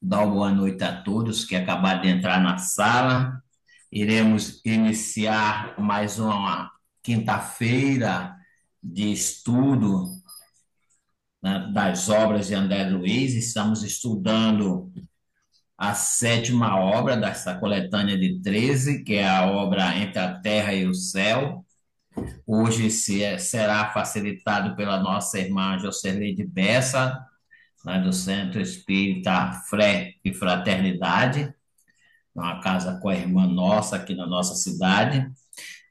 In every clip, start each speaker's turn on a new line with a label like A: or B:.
A: dar uma boa noite a todos que acabaram de entrar na sala. Iremos iniciar mais uma quinta-feira de estudo, né, das obras de André Luiz. Estamos estudando a sétima obra dessa coletânea de 13, que é a obra Entre a Terra e o Céu. Hoje será facilitado pela nossa irmã Jocelyn Bessa, né, do Centro Espírita Fé e Fraternidade, uma casa com a irmã nossa aqui na nossa cidade.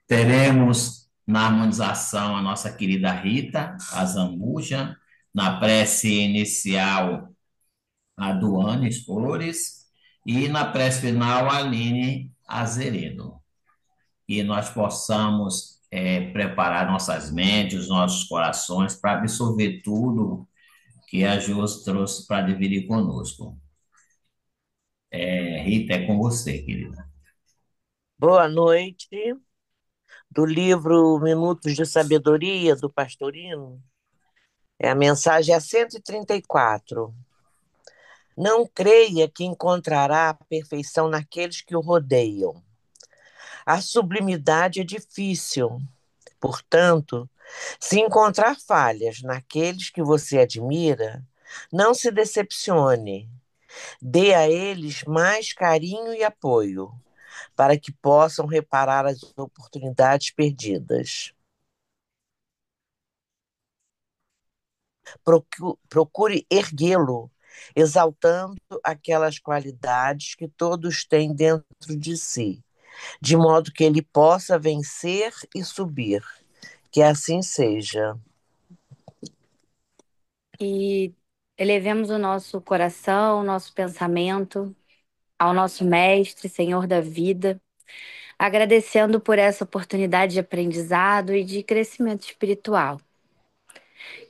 A: Teremos na harmonização a nossa querida Rita Azambuja, na prece inicial a Duane Flores e na prece final a Aline Azeredo. E nós possamos preparar nossas mentes, nossos corações para absorver tudo que a Jus trouxe para dividir conosco. Rita, é com você, querida.
B: Boa noite. Do livro Minutos de Sabedoria, do Pastorino. A mensagem é 134. Não creia que encontrará a perfeição naqueles que o rodeiam. A sublimidade é difícil. Portanto, se encontrar falhas naqueles que você admira, não se decepcione. Dê a eles mais carinho e apoio, para que possam reparar as oportunidades perdidas. Procure erguê-lo, exaltando aquelas qualidades que todos têm dentro de si, de modo que ele possa vencer e subir. Que assim seja.
C: E elevemos o nosso coração, o nosso pensamento ao nosso Mestre, Senhor da vida, agradecendo por essa oportunidade de aprendizado e de crescimento espiritual.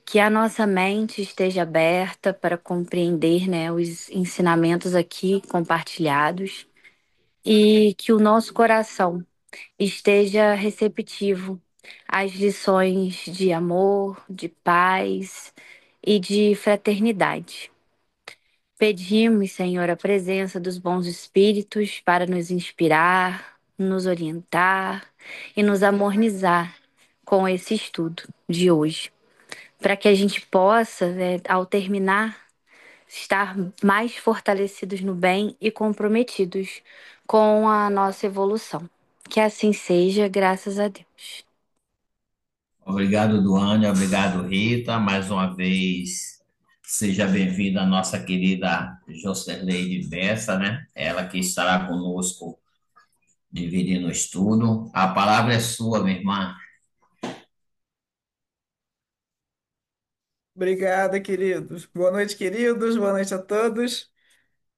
C: Que a nossa mente esteja aberta para compreender, né, os ensinamentos aqui compartilhados e que o nosso coração esteja receptivo às lições de amor, de paz e de fraternidade. Pedimos, Senhor, a presença dos bons espíritos para nos inspirar, nos orientar e nos harmonizar com esse estudo de hoje, para que a gente possa, né, ao terminar, estar mais fortalecidos no bem e comprometidos com a nossa evolução. Que assim seja, graças a Deus.
A: Obrigado, Duane. Obrigado, Rita. Mais uma vez, seja bem-vinda a nossa querida Jocerleide Bessa, né? Ela que estará conosco dividindo o estudo. A palavra é sua, minha irmã.
D: Obrigada, queridos. Boa noite, queridos. Boa noite a todos.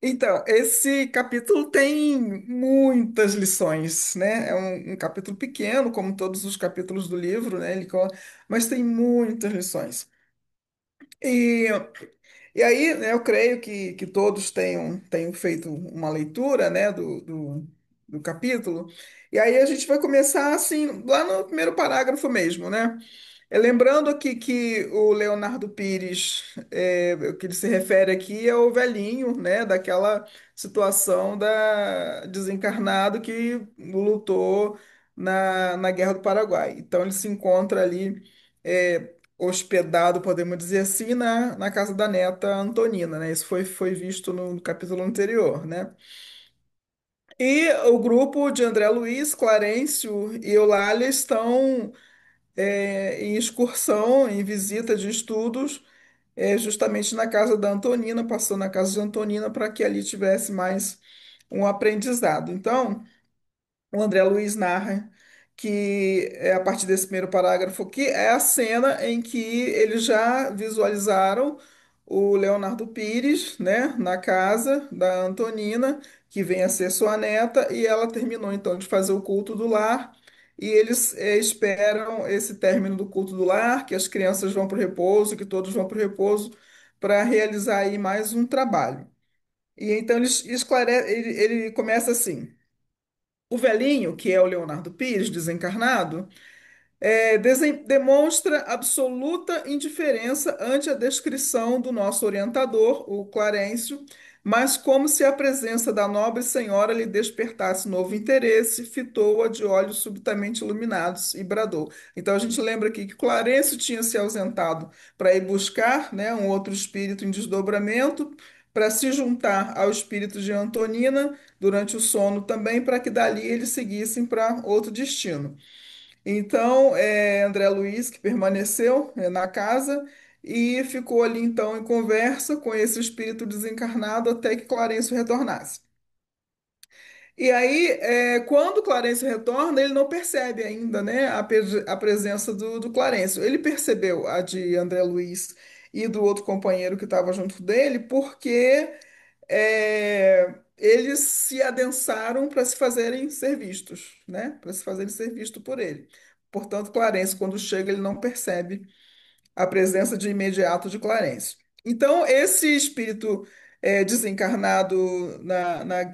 D: Então, esse capítulo tem muitas lições, né? É um capítulo pequeno, como todos os capítulos do livro, né? Mas tem muitas lições. E, e aí, né, eu creio que todos tenham feito uma leitura, né, do capítulo. E aí a gente vai começar assim, lá no primeiro parágrafo mesmo, né? Lembrando aqui que o Leonardo Pires, o que ele se refere aqui é o velhinho, né, daquela situação da desencarnado que lutou na Guerra do Paraguai. Então ele se encontra ali hospedado, podemos dizer assim, na casa da neta Antonina, né? Isso foi visto no capítulo anterior, né? E o grupo de André Luiz, Clarencio e Eulália estão em excursão, em visita de estudos, justamente na casa da Antonina, passou na casa de Antonina para que ali tivesse mais um aprendizado. Então, o André Luiz narra que a partir desse primeiro parágrafo aqui é a cena em que eles já visualizaram o Leonardo Pires, né, na casa da Antonina, que vem a ser sua neta, e ela terminou então de fazer o culto do lar. E eles esperam esse término do culto do lar, que as crianças vão para o repouso, que todos vão para o repouso, para realizar aí mais um trabalho. E então ele começa assim. O velhinho, que é o Leonardo Pires, desencarnado, demonstra absoluta indiferença ante a descrição do nosso orientador, o Clarencio, mas como se a presença da nobre senhora lhe despertasse novo interesse, fitou-a de olhos subitamente iluminados e bradou. Então a gente lembra aqui que Clarencio tinha se ausentado para ir buscar, né, um outro espírito em desdobramento, para se juntar ao espírito de Antonina durante o sono também, para que dali eles seguissem para outro destino. Então, André Luiz, que permaneceu, na casa e ficou ali então em conversa com esse espírito desencarnado até que Clarencio retornasse. E aí, quando Clarencio retorna, ele não percebe ainda, né, a presença do Clarencio. Ele percebeu a de André Luiz e do outro companheiro que estava junto dele, porque eles se adensaram para se fazerem ser vistos, né? Para se fazerem ser visto por ele. Portanto, Clarence, quando chega, ele não percebe a presença de imediato de Clarence. Então, esse espírito desencarnado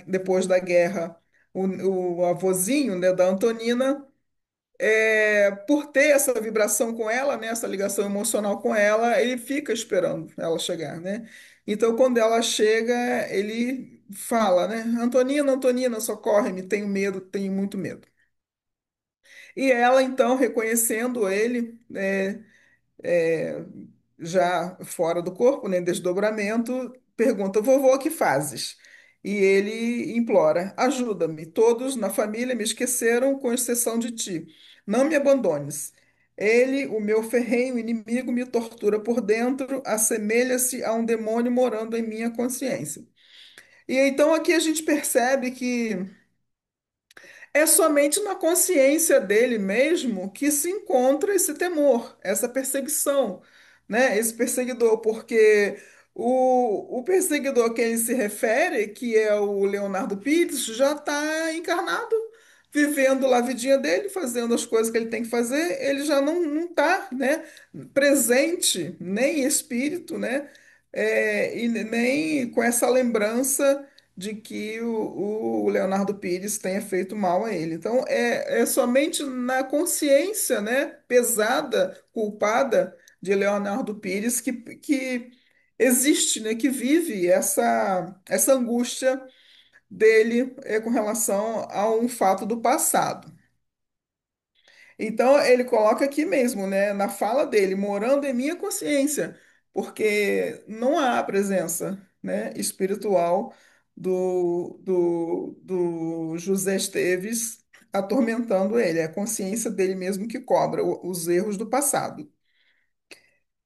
D: depois da guerra, o avôzinho, né, da Antonina, por ter essa vibração com ela, né, essa ligação emocional com ela, ele fica esperando ela chegar, né? Então, quando ela chega, ele fala, né? Antonina, Antonina, socorre-me, tenho medo, tenho muito medo. E ela, então, reconhecendo ele, é, já fora do corpo, né, em desdobramento, pergunta: Vovô, o que fazes? E ele implora: Ajuda-me. Todos na família me esqueceram, com exceção de ti. Não me abandones. Ele, o meu ferrenho inimigo, me tortura por dentro, assemelha-se a um demônio morando em minha consciência. E então aqui a gente percebe que é somente na consciência dele mesmo que se encontra esse temor, essa perseguição, né? Esse perseguidor, porque o perseguidor a quem ele se refere, que é o Leonardo Pires, já está encarnado, vivendo lá a vidinha dele, fazendo as coisas que ele tem que fazer, ele já não está, né, presente, nem em espírito, né? E nem com essa lembrança de que o Leonardo Pires tenha feito mal a ele. Então, é somente na consciência, né, pesada, culpada de Leonardo Pires que existe, né, que vive essa angústia dele com relação a um fato do passado. Então, ele coloca aqui mesmo, né, na fala dele, morando em minha consciência, porque não há a presença, né, espiritual do José Esteves atormentando ele. É a consciência dele mesmo que cobra os erros do passado.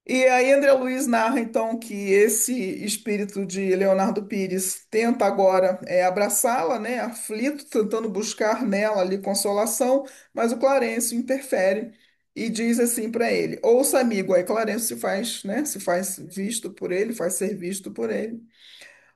D: E aí André Luiz narra então que esse espírito de Leonardo Pires tenta agora abraçá-la, né, aflito, tentando buscar nela ali consolação, mas o Clarencio interfere e diz assim para ele: Ouça, amigo. Aí Clarencio se faz, né, se faz visto por ele, faz ser visto por ele.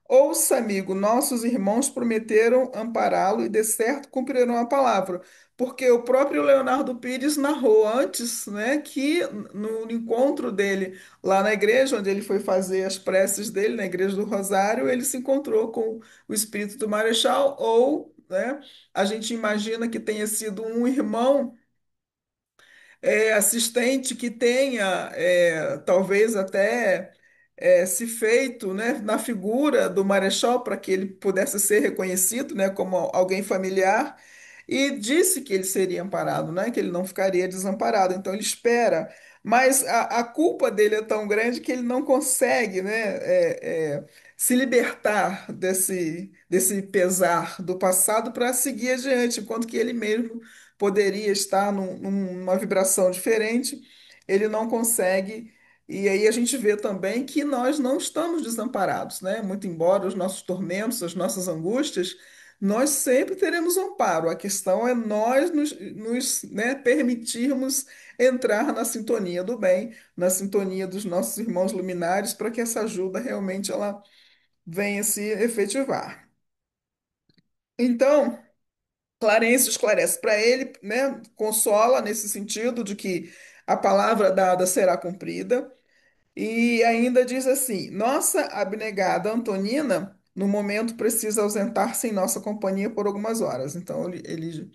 D: Ouça, amigo, nossos irmãos prometeram ampará-lo e de certo cumprirão a palavra, porque o próprio Leonardo Pires narrou antes, né, que no encontro dele lá na igreja, onde ele foi fazer as preces dele, na igreja do Rosário, ele se encontrou com o espírito do Marechal, ou, né, a gente imagina que tenha sido um irmão assistente que tenha, talvez até se feito, né, na figura do Marechal para que ele pudesse ser reconhecido, né, como alguém familiar, e disse que ele seria amparado, né, que ele não ficaria desamparado. Então ele espera, mas a culpa dele é tão grande que ele não consegue, né, se libertar desse pesar do passado para seguir adiante, enquanto que ele mesmo poderia estar numa vibração diferente, ele não consegue. E aí a gente vê também que nós não estamos desamparados, né? Muito embora os nossos tormentos, as nossas angústias, nós sempre teremos amparo. A questão é nós né, permitirmos entrar na sintonia do bem, na sintonia dos nossos irmãos luminares, para que essa ajuda realmente ela venha se efetivar. Então, Clarencio esclarece para ele, né, consola nesse sentido de que a palavra dada será cumprida, e ainda diz assim: Nossa abnegada Antonina, no momento, precisa ausentar-se em nossa companhia por algumas horas. Então, ele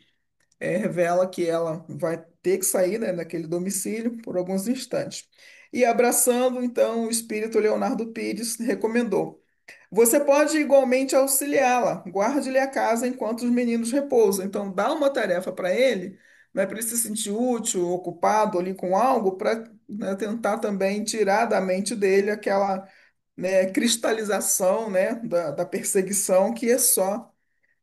D: revela que ela vai ter que sair, né, daquele domicílio por alguns instantes. E abraçando, então, o espírito Leonardo Pires, recomendou. Você pode igualmente auxiliá-la, guarde-lhe a casa enquanto os meninos repousam. Então, dá uma tarefa para ele, né, para ele se sentir útil, ocupado ali com algo, para tentar também tirar da mente dele aquela, né, cristalização, né, da perseguição que é só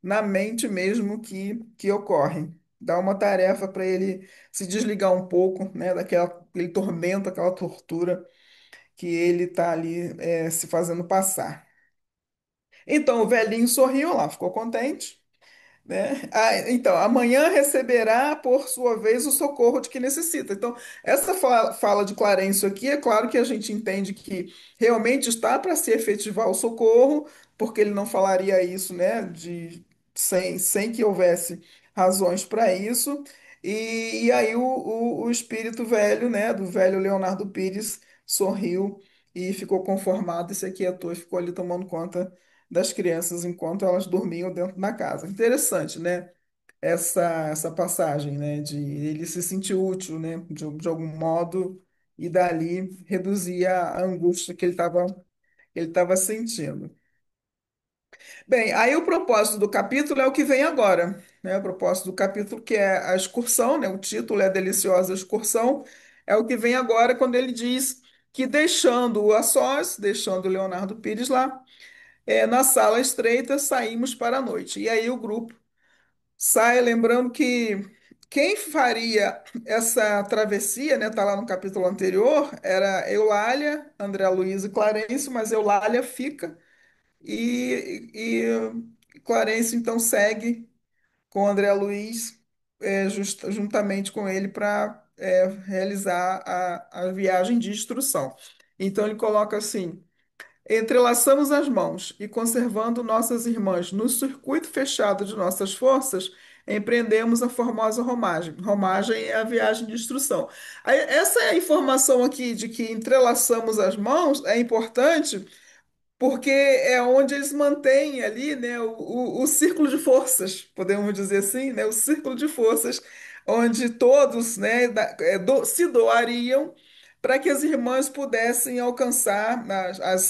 D: na mente mesmo que ocorre. Dá uma tarefa para ele se desligar um pouco, né, daquele tormento, aquela tortura que ele está ali se fazendo passar. Então o velhinho sorriu lá, ficou contente, né? Ah, então, amanhã receberá, por sua vez, o socorro de que necessita. Então, essa fala de Clarencio aqui, é claro que a gente entende que realmente está para se efetivar o socorro, porque ele não falaria isso, né, sem que houvesse razões para isso. E aí o espírito velho, né, do velho Leonardo Pires, sorriu e ficou conformado e se aquietou e ficou ali tomando conta das crianças enquanto elas dormiam dentro da casa. Interessante, né? Essa passagem, né? De ele se sentir útil, né? De algum modo, e dali reduzir a angústia que ele estava sentindo. Bem, aí o propósito do capítulo é o que vem agora, né? O propósito do capítulo, que é a excursão, né? O título é a Deliciosa Excursão, é o que vem agora quando ele diz que deixando-o a sós, deixando o Leonardo Pires lá, na sala estreita, saímos para a noite. E aí o grupo sai, lembrando que quem faria essa travessia, né, tá lá no capítulo anterior, era Eulália, André Luiz e Clarencio, mas Eulália fica e Clarencio então segue com André Luiz, juntamente com ele para realizar a viagem de instrução. Então ele coloca assim. Entrelaçamos as mãos e, conservando nossas irmãs no circuito fechado de nossas forças, empreendemos a formosa romagem. Romagem é a viagem de instrução. Essa informação aqui de que entrelaçamos as mãos é importante porque é onde eles mantêm ali, né, o círculo de forças, podemos dizer assim, né, o círculo de forças, onde todos, né, se doariam para que as irmãs pudessem alcançar,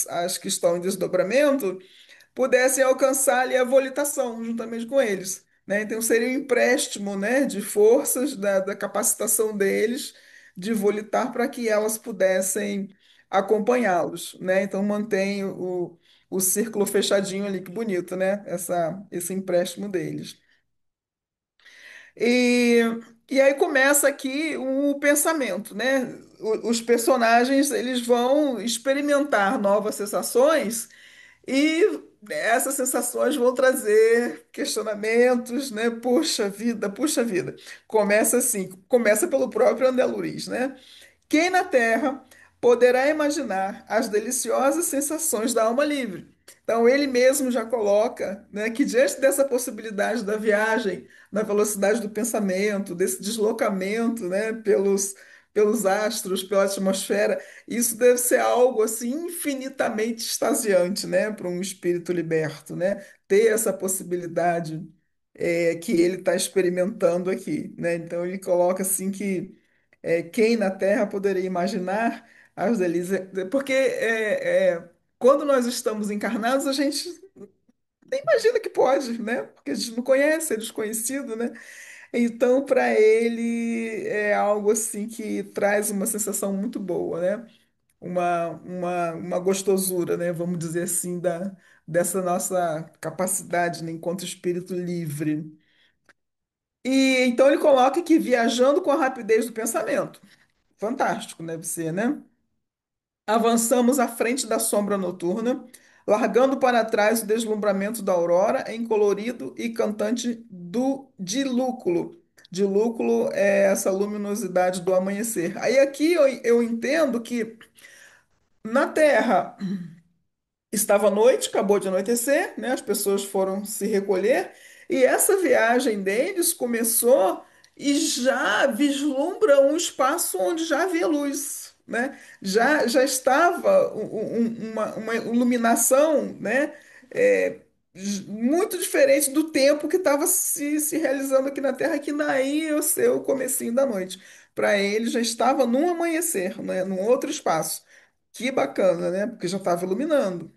D: as que estão em desdobramento, pudessem alcançar ali a volitação juntamente com eles, né? Então seria um empréstimo, né, de forças da capacitação deles de volitar para que elas pudessem acompanhá-los, né? Então mantém o círculo fechadinho ali, que bonito, né? Esse empréstimo deles. E, e aí começa aqui o pensamento, né? Os personagens eles vão experimentar novas sensações e essas sensações vão trazer questionamentos, né? Puxa vida, puxa vida. Começa assim, começa pelo próprio André Luiz, né? Quem na Terra poderá imaginar as deliciosas sensações da alma livre? Então, ele mesmo já coloca, né, que diante dessa possibilidade da viagem, na velocidade do pensamento, desse deslocamento, né, pelos astros, pela atmosfera, isso deve ser algo assim infinitamente extasiante, né, para um espírito liberto, né, ter essa possibilidade que ele está experimentando aqui, né? Então, ele coloca assim que quem na Terra poderia imaginar as delícias? Porque quando nós estamos encarnados, a gente nem imagina que pode, né? Porque a gente não conhece, é desconhecido, né? Então, para ele, é algo assim que traz uma sensação muito boa, né? Uma gostosura, né? Vamos dizer assim, dessa nossa capacidade, né, enquanto espírito livre. E então ele coloca que viajando com a rapidez do pensamento. Fantástico, deve ser, né? Avançamos à frente da sombra noturna, largando para trás o deslumbramento da aurora em colorido e cantante do dilúculo. Dilúculo é essa luminosidade do amanhecer. Aí aqui eu entendo que na Terra estava à noite, acabou de anoitecer, né? As pessoas foram se recolher e essa viagem deles começou e já vislumbra um espaço onde já havia luz, né? Já estava uma iluminação, né? É, muito diferente do tempo que estava se realizando aqui na Terra, que daí é o seu comecinho da noite. Para ele já estava num amanhecer, né? Num outro espaço. Que bacana, né? Porque já estava iluminando.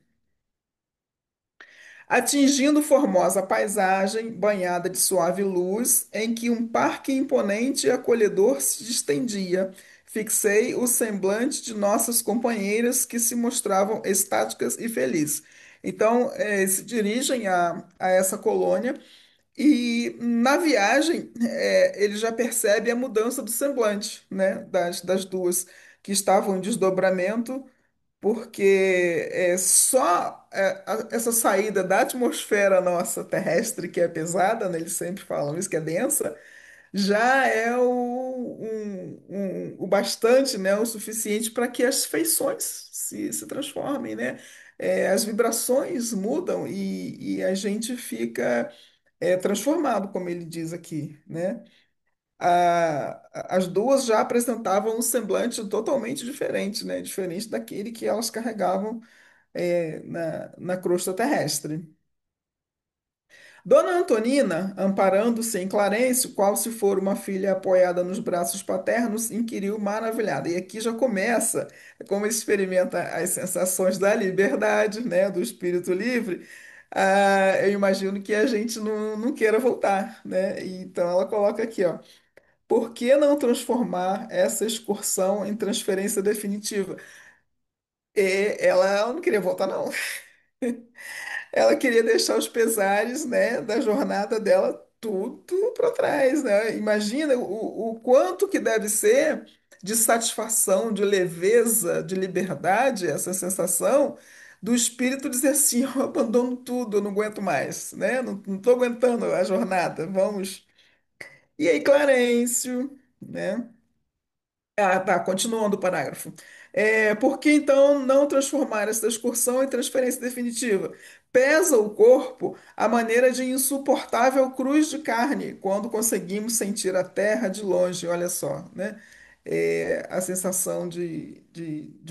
D: atingindo formosa paisagem banhada de suave luz, em que um parque imponente e acolhedor se estendia. Fixei o semblante de nossas companheiras que se mostravam estáticas e felizes. Então, se dirigem a essa colônia e na viagem ele já percebe a mudança do semblante, né, das duas que estavam em desdobramento porque essa saída da atmosfera nossa terrestre, que é pesada, né, eles sempre falam isso, que é densa, já é o bastante, né, o suficiente para que as feições se transformem, né? As vibrações mudam e a gente fica transformado, como ele diz aqui, né? As duas já apresentavam um semblante totalmente diferente, né? Diferente daquele que elas carregavam na crosta terrestre. Dona Antonina, amparando-se em Clarencio, qual se for uma filha apoiada nos braços paternos, inquiriu maravilhada. E aqui já começa como experimenta as sensações da liberdade, né, do espírito livre. Eu imagino que a gente não queira voltar, né? Então ela coloca aqui, ó. Por que não transformar essa excursão em transferência definitiva? E ela não queria voltar, não. Ela queria deixar os pesares, né, da jornada dela tudo para trás, né? Imagina o quanto que deve ser de satisfação, de leveza, de liberdade, essa sensação do espírito dizer assim, eu abandono tudo, eu não aguento mais, né? Não estou aguentando a jornada, vamos. E aí, Clarencio, né? Ah, tá, continuando o parágrafo. Por que então não transformar essa excursão em transferência definitiva? Pesa o corpo a maneira de insuportável cruz de carne quando conseguimos sentir a terra de longe, olha só, né? A sensação de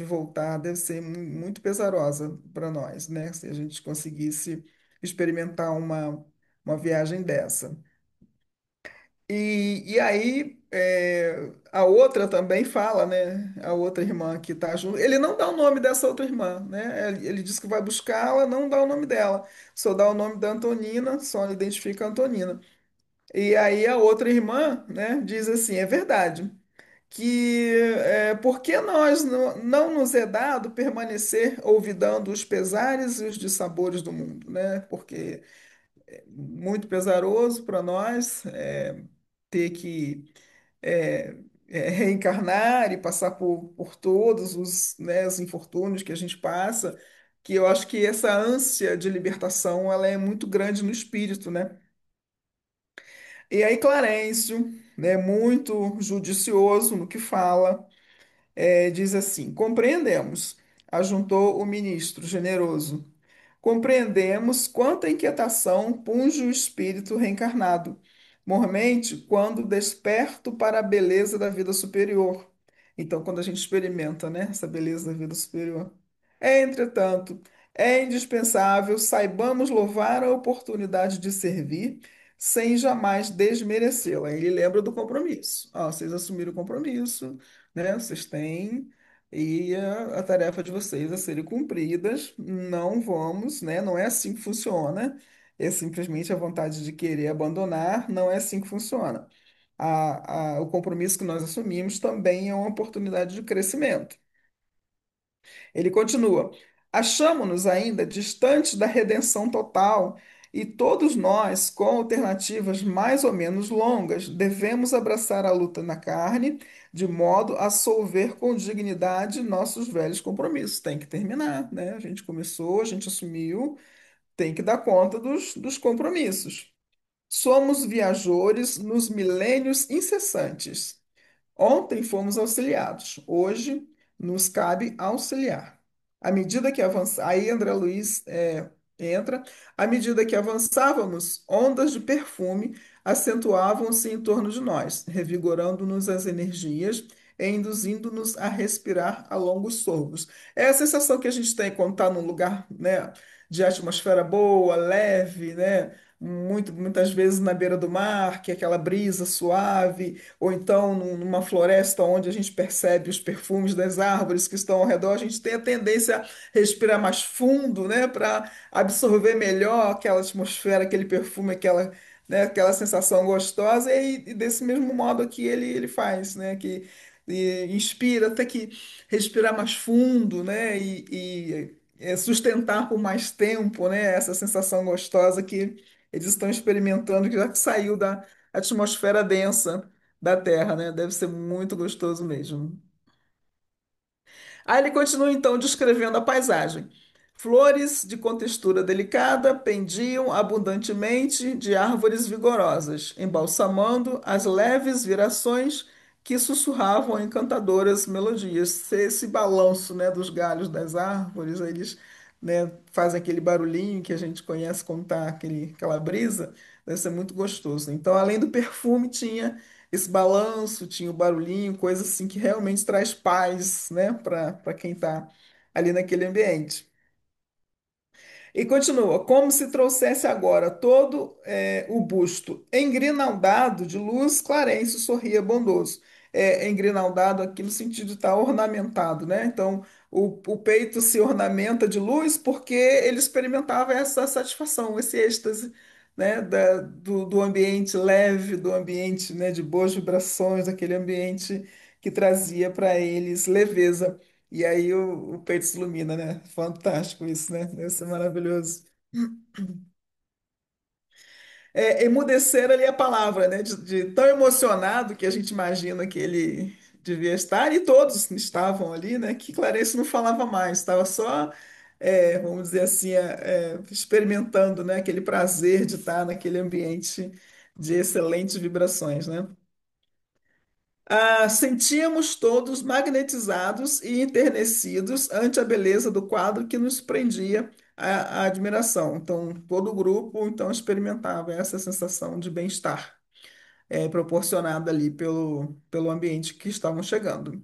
D: voltar deve ser muito pesarosa para nós, né? Se a gente conseguisse experimentar uma viagem dessa. E aí, a outra também fala, né? A outra irmã que está junto. Ele não dá o nome dessa outra irmã, né? Ele diz que vai buscá-la, não dá o nome dela. Só dá o nome da Antonina, só identifica a Antonina. E aí a outra irmã, né, diz assim: é verdade, que por que nós não nos é dado permanecer olvidando os pesares e os dissabores do mundo, né? Porque muito pesaroso para nós ter que é, reencarnar e passar por todos os infortúnios que a gente passa, que eu acho que essa ânsia de libertação ela é muito grande no espírito, né? E aí Clarencio, né, muito judicioso no que fala, diz assim: compreendemos, ajuntou o ministro generoso. Compreendemos quanta inquietação punge o espírito reencarnado, mormente quando desperto para a beleza da vida superior. Então, quando a gente experimenta, né, essa beleza da vida superior. Entretanto, é indispensável saibamos louvar a oportunidade de servir sem jamais desmerecê-la. Ele lembra do compromisso. Ó, vocês assumiram o compromisso, né? Vocês têm e a tarefa de vocês a serem cumpridas. Não vamos, né? Não é assim que funciona. É simplesmente a vontade de querer abandonar. Não é assim que funciona. O compromisso que nós assumimos também é uma oportunidade de crescimento. Ele continua: achamo-nos ainda distantes da redenção total, e todos nós, com alternativas mais ou menos longas, devemos abraçar a luta na carne, de modo a solver com dignidade nossos velhos compromissos. Tem que terminar, né? A gente começou, a gente assumiu, tem que dar conta dos compromissos. Somos viajores nos milênios incessantes. Ontem fomos auxiliados, hoje nos cabe auxiliar. À medida que avança, aí André Luiz entra, à medida que avançávamos, ondas de perfume acentuavam-se em torno de nós, revigorando-nos as energias e induzindo-nos a respirar a longos sorvos. É a sensação que a gente tem quando está num lugar, né, de atmosfera boa, leve, né? muitas vezes na beira do mar, que é aquela brisa suave, ou então numa floresta onde a gente percebe os perfumes das árvores que estão ao redor, a gente tem a tendência a respirar mais fundo, né, para absorver melhor aquela atmosfera, aquele perfume, aquela, né, aquela sensação gostosa, e desse mesmo modo aqui ele faz, né, que inspira até que respirar mais fundo, né, sustentar por mais tempo, né, essa sensação gostosa que eles estão experimentando, que já que saiu da atmosfera densa da Terra, né? Deve ser muito gostoso mesmo. Aí ele continua então descrevendo a paisagem. Flores de contextura delicada pendiam abundantemente de árvores vigorosas, embalsamando as leves virações que sussurravam encantadoras melodias. Esse balanço, né, dos galhos das árvores, eles, né, fazem aquele barulhinho que a gente conhece como tá aquela brisa, deve ser muito gostoso. Então, além do perfume, tinha esse balanço, tinha o barulhinho, coisa assim que realmente traz paz, né, para quem está ali naquele ambiente. E continua, como se trouxesse agora todo o busto engrinaldado de luz, Clarencio sorria bondoso. Engrinaldado aqui no sentido de estar ornamentado, né? Então, o peito se ornamenta de luz porque ele experimentava essa satisfação, esse êxtase, né? Do ambiente leve, do ambiente, né, de boas vibrações, aquele ambiente que trazia para eles leveza. E aí o peito se ilumina, né? Fantástico isso, né? Deve ser maravilhoso. Emudecer ali a palavra, né? De tão emocionado que a gente imagina que ele devia estar, e todos estavam ali, né? Que Clarice não falava mais, estava só, vamos dizer assim, experimentando, né? Aquele prazer de estar naquele ambiente de excelentes vibrações, né? Sentíamos todos magnetizados e enternecidos ante a beleza do quadro que nos prendia à admiração. Então, todo o grupo então experimentava essa sensação de bem-estar, proporcionada ali pelo ambiente que estavam chegando.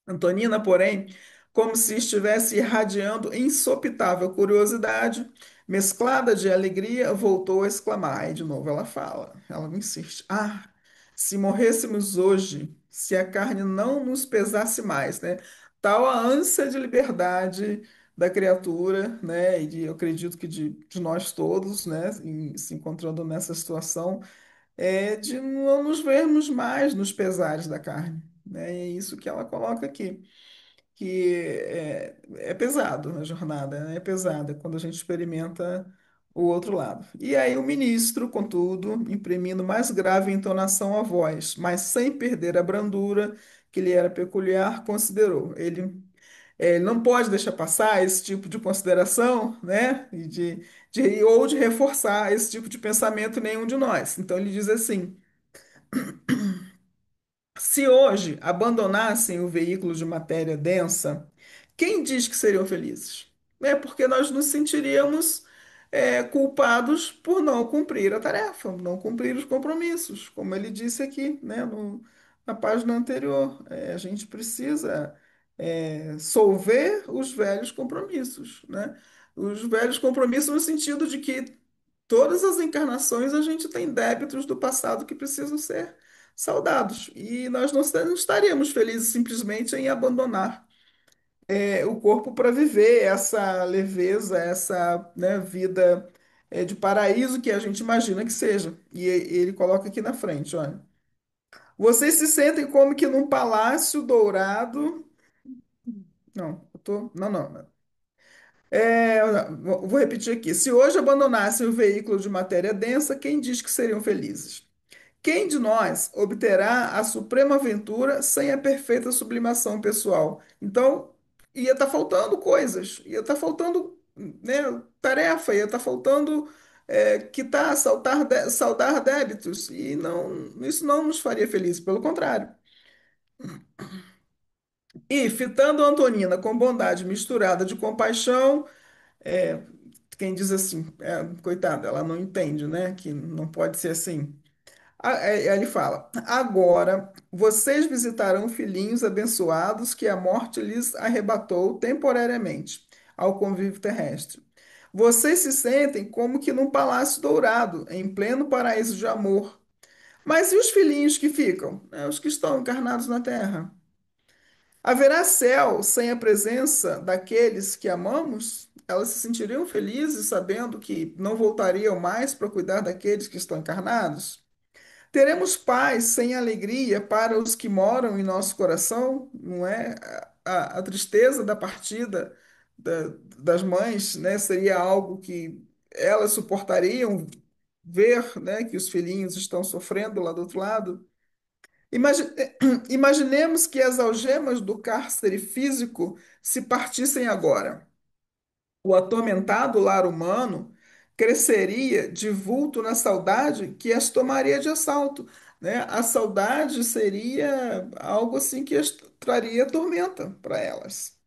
D: Antonina, porém, como se estivesse irradiando insopitável curiosidade, mesclada de alegria, voltou a exclamar. Aí, de novo, ela fala, ela insiste. Ah, se morrêssemos hoje, se a carne não nos pesasse mais, né? Tal a ânsia de liberdade da criatura, né? Eu acredito que de nós todos, né? Se encontrando nessa situação, de não nos vermos mais nos pesares da carne, né? E é isso que ela coloca aqui, que é pesado a jornada, né? É pesada quando a gente experimenta o outro lado. E aí o ministro, contudo, imprimindo mais grave entonação à voz, mas sem perder a brandura que lhe era peculiar, considerou. Ele não pode deixar passar esse tipo de consideração, né? Ou de reforçar esse tipo de pensamento em nenhum de nós. Então ele diz assim: se hoje abandonassem o veículo de matéria densa, quem diz que seriam felizes? Porque nós nos sentiríamos culpados por não cumprir a tarefa, não cumprir os compromissos, como ele disse aqui, né, na página anterior. A gente precisa solver os velhos compromissos, né? Os velhos compromissos no sentido de que todas as encarnações a gente tem débitos do passado que precisam ser saudados. E nós não estaríamos felizes simplesmente em abandonar o corpo para viver essa leveza, essa, né, vida de paraíso que a gente imagina que seja. Ele coloca aqui na frente, olha. Vocês se sentem como que num palácio dourado. Não, eu tô. Não, não, não. Vou repetir aqui. Se hoje abandonassem o veículo de matéria densa, quem diz que seriam felizes? Quem de nós obterá a suprema aventura sem a perfeita sublimação pessoal? Então, ia estar faltando coisas, ia estar faltando, né, tarefa, ia estar faltando quitar, saldar débitos, e não, isso não nos faria felizes, pelo contrário. E, fitando Antonina com bondade misturada de compaixão, é, quem diz assim, coitada, ela não entende, né, que não pode ser assim. Aí ele fala: agora vocês visitarão filhinhos abençoados que a morte lhes arrebatou temporariamente ao convívio terrestre. Vocês se sentem como que num palácio dourado, em pleno paraíso de amor. Mas e os filhinhos que ficam, né, os que estão encarnados na terra? Haverá céu sem a presença daqueles que amamos? Elas se sentiriam felizes sabendo que não voltariam mais para cuidar daqueles que estão encarnados? Teremos paz sem alegria para os que moram em nosso coração, não é? A tristeza da partida das mães, né, seria algo que elas suportariam ver, né, que os filhinhos estão sofrendo lá do outro lado. Imagi- Imaginemos que as algemas do cárcere físico se partissem agora. O atormentado lar humano cresceria de vulto na saudade que as tomaria de assalto, né? A saudade seria algo assim que as traria tormenta para elas.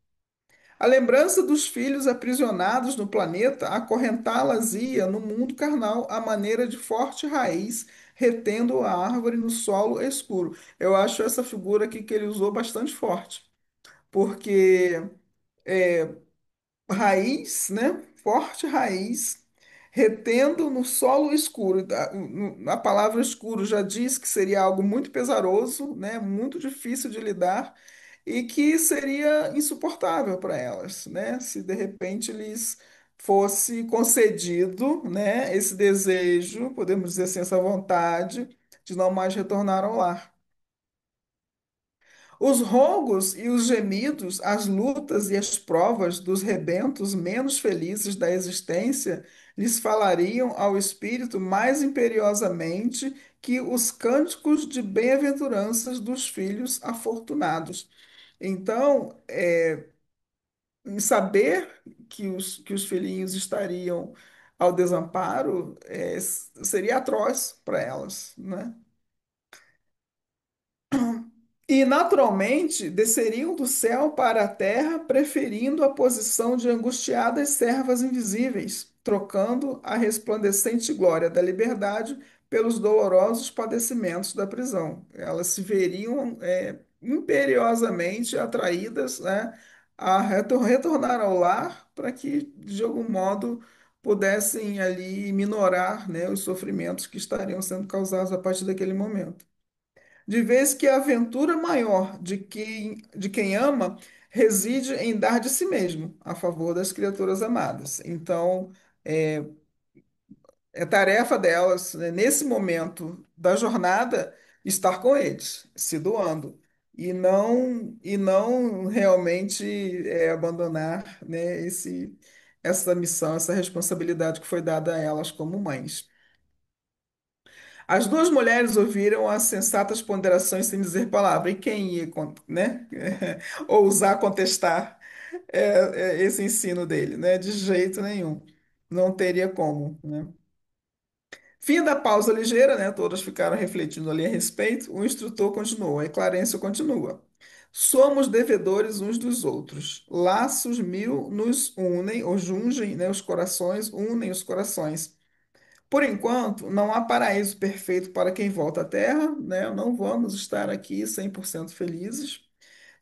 D: A lembrança dos filhos aprisionados no planeta acorrentá-las ia no mundo carnal à maneira de forte raiz, retendo a árvore no solo escuro. Eu acho essa figura aqui que ele usou bastante forte, porque raiz, né? Forte raiz, retendo no solo escuro. A palavra escuro já diz que seria algo muito pesaroso, né? Muito difícil de lidar e que seria insuportável para elas, né? Se de repente lhes fosse concedido, né? Esse desejo, podemos dizer assim, essa vontade de não mais retornar ao lar. Os rogos e os gemidos, as lutas e as provas dos rebentos menos felizes da existência lhes falariam ao espírito mais imperiosamente que os cânticos de bem-aventuranças dos filhos afortunados. Então, em saber que os filhinhos estariam ao desamparo, seria atroz para elas, né? E naturalmente desceriam do céu para a terra, preferindo a posição de angustiadas servas invisíveis, trocando a resplandecente glória da liberdade pelos dolorosos padecimentos da prisão. Elas se veriam imperiosamente atraídas, né, a retornar ao lar para que, de algum modo, pudessem ali minorar, né, os sofrimentos que estariam sendo causados a partir daquele momento. De vez que a aventura maior de quem ama reside em dar de si mesmo a favor das criaturas amadas. Então, é, é tarefa delas, né, nesse momento da jornada, estar com eles, se doando, e não realmente abandonar, né, essa missão, essa responsabilidade que foi dada a elas como mães. As duas mulheres ouviram as sensatas ponderações sem dizer palavra. E quem ia, né, ousar contestar esse ensino dele, né? De jeito nenhum. Não teria como, né? Fim da pausa ligeira, né? Todas ficaram refletindo ali a respeito. O instrutor continuou, e Clarencio continua. Somos devedores uns dos outros. Laços mil nos unem, ou jungem, né? Os corações, unem os corações. Por enquanto, não há paraíso perfeito para quem volta à Terra, né? Não vamos estar aqui 100% felizes.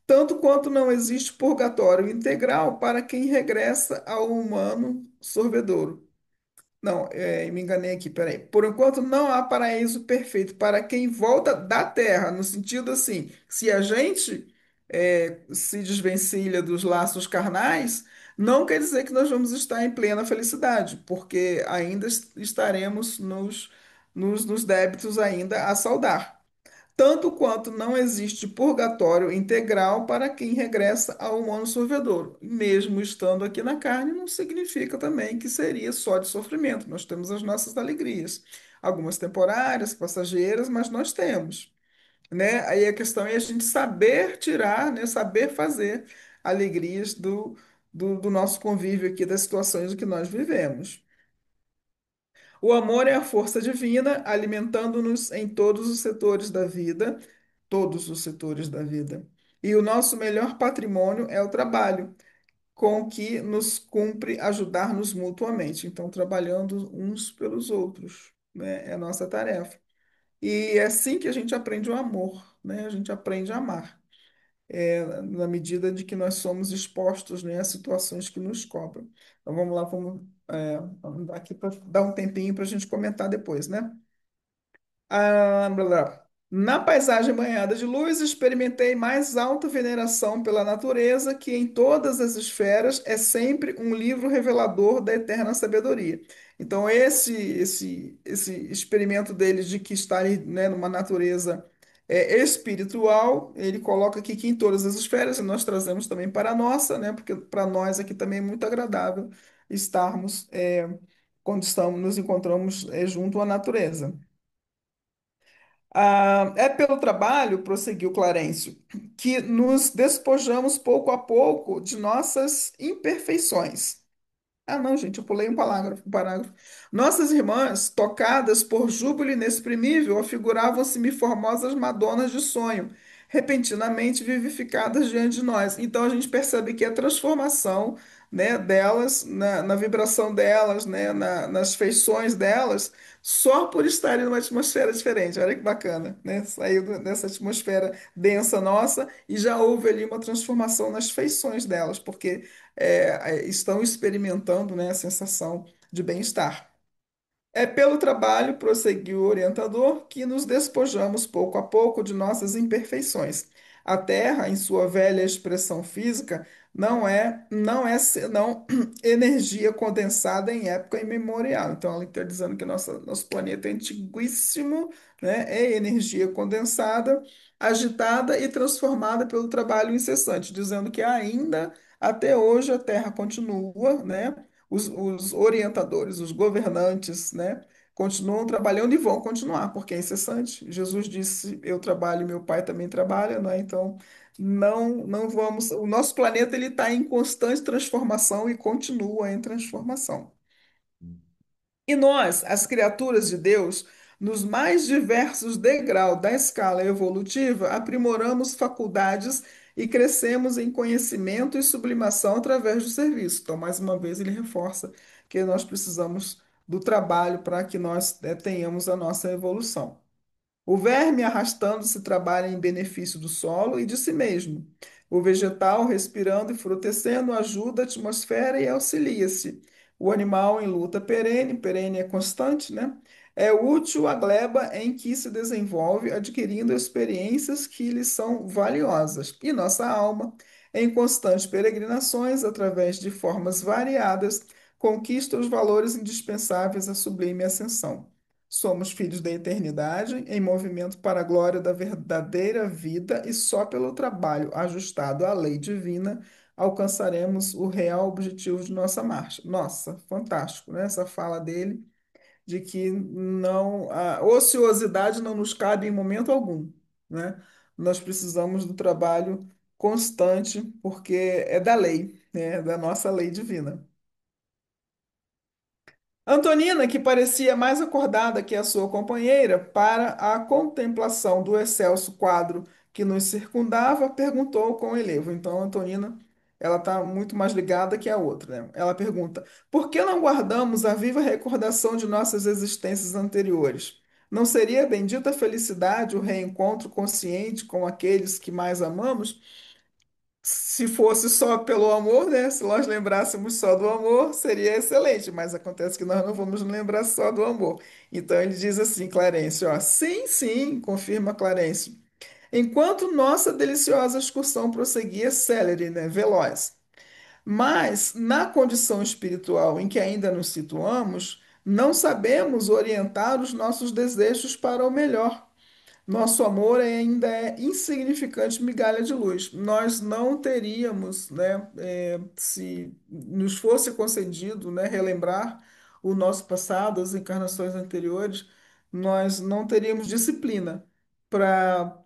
D: Tanto quanto não existe purgatório integral para quem regressa ao humano sorvedouro. Não, me enganei aqui, peraí. Por enquanto, não há paraíso perfeito para quem volta da Terra, no sentido assim, se a gente se desvencilha dos laços carnais, não quer dizer que nós vamos estar em plena felicidade, porque ainda estaremos nos débitos ainda a saldar. Tanto quanto não existe purgatório integral para quem regressa ao humano sorvedor. Mesmo estando aqui na carne, não significa também que seria só de sofrimento. Nós temos as nossas alegrias, algumas temporárias, passageiras, mas nós temos, né? Aí a questão é a gente saber tirar, né? Saber fazer alegrias do nosso convívio aqui, das situações que nós vivemos. O amor é a força divina, alimentando-nos em todos os setores da vida, todos os setores da vida. E o nosso melhor patrimônio é o trabalho, com que nos cumpre ajudar-nos mutuamente. Então, trabalhando uns pelos outros, né? É a nossa tarefa. E é assim que a gente aprende o amor, né? A gente aprende a amar. na medida de que nós somos expostos, né, a situações que nos cobram. Então vamos lá, vamos dar aqui para dar um tempinho para a gente comentar depois, né? Blá, blá. Na paisagem banhada de luz, experimentei mais alta veneração pela natureza, que em todas as esferas é sempre um livro revelador da eterna sabedoria. Então, esse experimento deles de que está ali, né, numa natureza espiritual, ele coloca aqui que em todas as esferas, e nós trazemos também para a nossa, né, porque para nós aqui também é muito agradável estarmos, quando nos encontramos junto à natureza. É pelo trabalho, prosseguiu Clarencio, que nos despojamos pouco a pouco de nossas imperfeições. Ah, não, gente, eu pulei um parágrafo. Nossas irmãs, tocadas por júbilo inexprimível, afiguravam-se-me formosas madonas de sonho, repentinamente vivificadas diante de nós. Então a gente percebe que a transformação, né, delas, na vibração delas, né, nas feições delas, só por estarem numa atmosfera diferente. Olha que bacana, né? Saiu dessa atmosfera densa nossa e já houve ali uma transformação nas feições delas, porque estão experimentando, né, a sensação de bem-estar. É pelo trabalho, prosseguiu o orientador, que nos despojamos pouco a pouco de nossas imperfeições. A Terra, em sua velha expressão física, não é senão energia condensada em época imemorial. Então, ela está dizendo que nosso planeta é antiguíssimo, né? É energia condensada, agitada e transformada pelo trabalho incessante, dizendo que ainda até hoje a Terra continua, né? Os orientadores, os governantes, né, continuam trabalhando e vão continuar, porque é incessante. Jesus disse: Eu trabalho e meu Pai também trabalha, né? Então, não vamos. O nosso planeta ele está em constante transformação e continua em transformação. E nós, as criaturas de Deus, nos mais diversos degraus da escala evolutiva, aprimoramos faculdades e crescemos em conhecimento e sublimação através do serviço. Então, mais uma vez, ele reforça que nós precisamos do trabalho para que nós tenhamos a nossa evolução. O verme arrastando-se trabalha em benefício do solo e de si mesmo. O vegetal, respirando e frutescendo, ajuda a atmosfera e auxilia-se. O animal em luta perene, perene é constante, né? É útil à gleba em que se desenvolve, adquirindo experiências que lhe são valiosas. E nossa alma, em constantes peregrinações, através de formas variadas, conquista os valores indispensáveis à sublime ascensão. Somos filhos da eternidade, em movimento para a glória da verdadeira vida, e só pelo trabalho ajustado à lei divina alcançaremos o real objetivo de nossa marcha. Nossa, fantástico, né? Essa fala dele de que não, a ociosidade não nos cabe em momento algum, né? Nós precisamos do trabalho constante, porque é da lei, né? É da nossa lei divina. Antonina, que parecia mais acordada que a sua companheira, para a contemplação do excelso quadro que nos circundava, perguntou com elevo. Então, Antonina, ela está muito mais ligada que a outra, né? Ela pergunta: por que não guardamos a viva recordação de nossas existências anteriores? Não seria bendita felicidade o reencontro consciente com aqueles que mais amamos? Se fosse só pelo amor, né? Se nós lembrássemos só do amor, seria excelente, mas acontece que nós não vamos lembrar só do amor. Então ele diz assim, Clarence, ó, sim, sim, confirma Clarence. Enquanto nossa deliciosa excursão prosseguia célere, né, veloz. Mas na condição espiritual em que ainda nos situamos, não sabemos orientar os nossos desejos para o melhor. Nosso amor ainda é insignificante migalha de luz. Nós não teríamos, né, se nos fosse concedido, né, relembrar o nosso passado, as encarnações anteriores, nós não teríamos disciplina para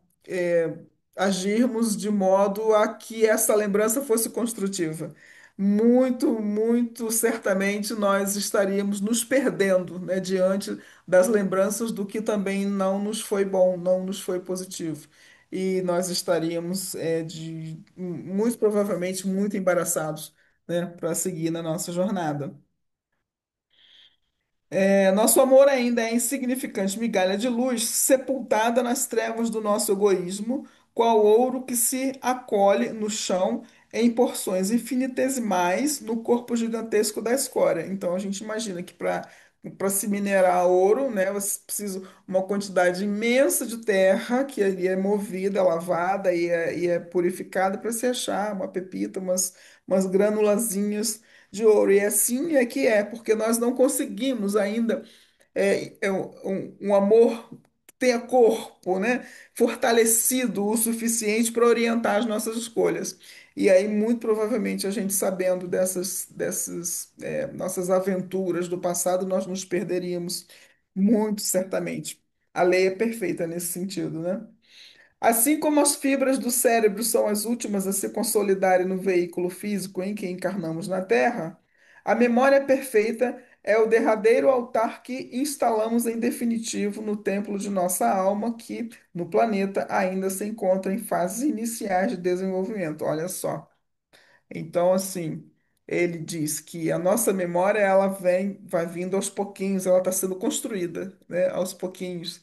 D: agirmos de modo a que essa lembrança fosse construtiva. Muito, muito certamente nós estaríamos nos perdendo, né, diante das lembranças do que também não nos foi bom, não nos foi positivo. E nós estaríamos, muito provavelmente, muito embaraçados, né, para seguir na nossa jornada. Nosso amor ainda é insignificante migalha de luz, sepultada nas trevas do nosso egoísmo, qual ouro que se acolhe no chão em porções infinitesimais no corpo gigantesco da escória. Então a gente imagina que para se minerar ouro, né, você precisa uma quantidade imensa de terra que ali é movida, lavada e é purificada para se achar uma pepita, umas granulazinhas de ouro. E assim é que é, porque nós não conseguimos ainda um amor que tenha corpo, né? Fortalecido o suficiente para orientar as nossas escolhas. E aí, muito provavelmente, a gente sabendo dessas nossas aventuras do passado, nós nos perderíamos muito certamente. A lei é perfeita nesse sentido, né? Assim como as fibras do cérebro são as últimas a se consolidarem no veículo físico em que encarnamos na Terra, a memória perfeita é o derradeiro altar que instalamos em definitivo no templo de nossa alma, que no planeta ainda se encontra em fases iniciais de desenvolvimento. Olha só. Então, assim, ele diz que a nossa memória ela vai vindo aos pouquinhos, ela está sendo construída, né, aos pouquinhos,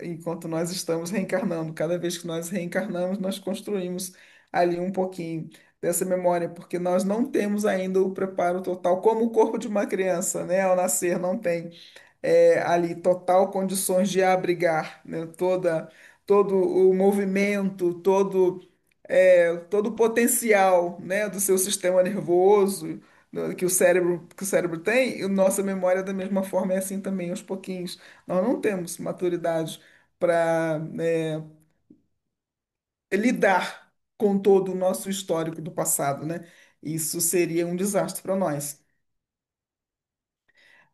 D: enquanto nós estamos reencarnando. Cada vez que nós reencarnamos, nós construímos ali um pouquinho dessa memória, porque nós não temos ainda o preparo total, como o corpo de uma criança, né, ao nascer não tem ali total condições de abrigar, né, todo o movimento, todo o potencial, né, do seu sistema nervoso, né, que o cérebro tem, e nossa memória da mesma forma é assim também, aos pouquinhos. Nós não temos maturidade para lidar com todo o nosso histórico do passado, né? Isso seria um desastre para nós.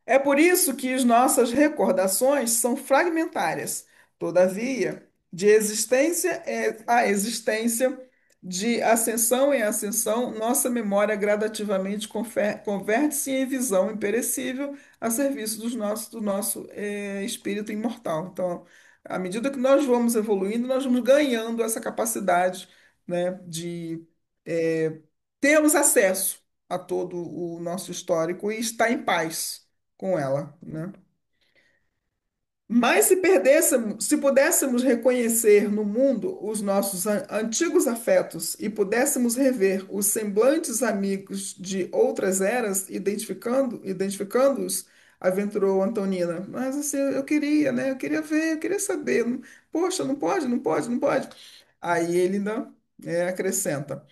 D: É por isso que as nossas recordações são fragmentárias. Todavia, de existência a existência, de ascensão em ascensão, nossa memória gradativamente converte-se em visão imperecível a serviço do nosso espírito imortal. Então, à medida que nós vamos evoluindo, nós vamos ganhando essa capacidade, né, de termos acesso a todo o nosso histórico e estar em paz com ela, né? Mas se pudéssemos reconhecer no mundo os nossos antigos afetos e pudéssemos rever os semblantes amigos de outras eras, identificando-os, aventurou Antonina. Mas assim, eu queria, né? Eu queria ver, eu queria saber. Poxa, não pode, não pode, não pode. Aí ele ainda acrescenta.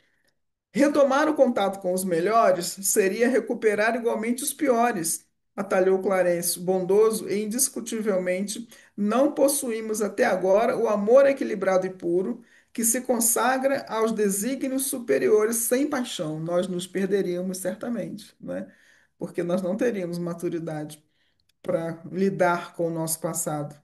D: Retomar o contato com os melhores seria recuperar igualmente os piores, atalhou Clarencio, bondoso e indiscutivelmente não possuímos até agora o amor equilibrado e puro que se consagra aos desígnios superiores sem paixão. Nós nos perderíamos certamente, né? Porque nós não teríamos maturidade para lidar com o nosso passado.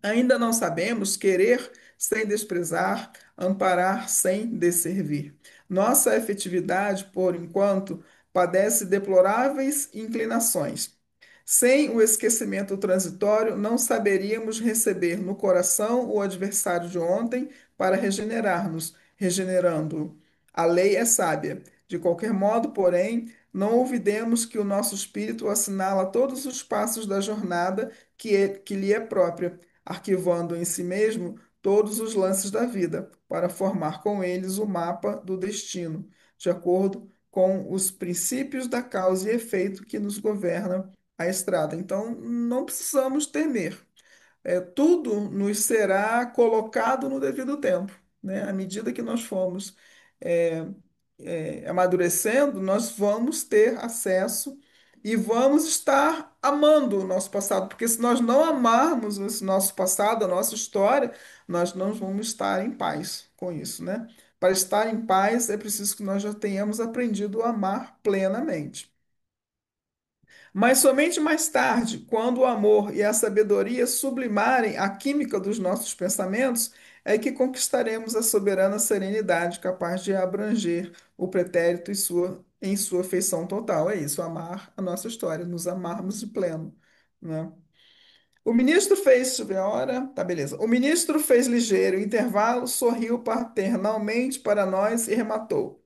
D: Ainda não sabemos querer sem desprezar, amparar sem desservir. Nossa efetividade, por enquanto, padece deploráveis inclinações. Sem o esquecimento transitório, não saberíamos receber no coração o adversário de ontem para regenerar-nos, regenerando-o. A lei é sábia. De qualquer modo, porém, não olvidemos que o nosso espírito assinala todos os passos da jornada que lhe é própria arquivando em si mesmo todos os lances da vida, para formar com eles o mapa do destino, de acordo com os princípios da causa e efeito que nos governa a estrada. Então, não precisamos temer. Tudo nos será colocado no devido tempo, né? À medida que nós formos é, amadurecendo, nós vamos ter acesso e vamos estar amando o nosso passado, porque se nós não amarmos esse nosso passado, a nossa história, nós não vamos estar em paz com isso, né? Para estar em paz, é preciso que nós já tenhamos aprendido a amar plenamente. Mas somente mais tarde, quando o amor e a sabedoria sublimarem a química dos nossos pensamentos, é que conquistaremos a soberana serenidade capaz de abranger o pretérito em sua feição total. É isso, amar a nossa história, nos amarmos de pleno, né? O ministro fez, deixa eu ver a hora, tá, beleza. O ministro fez ligeiro intervalo, sorriu paternalmente para nós e rematou.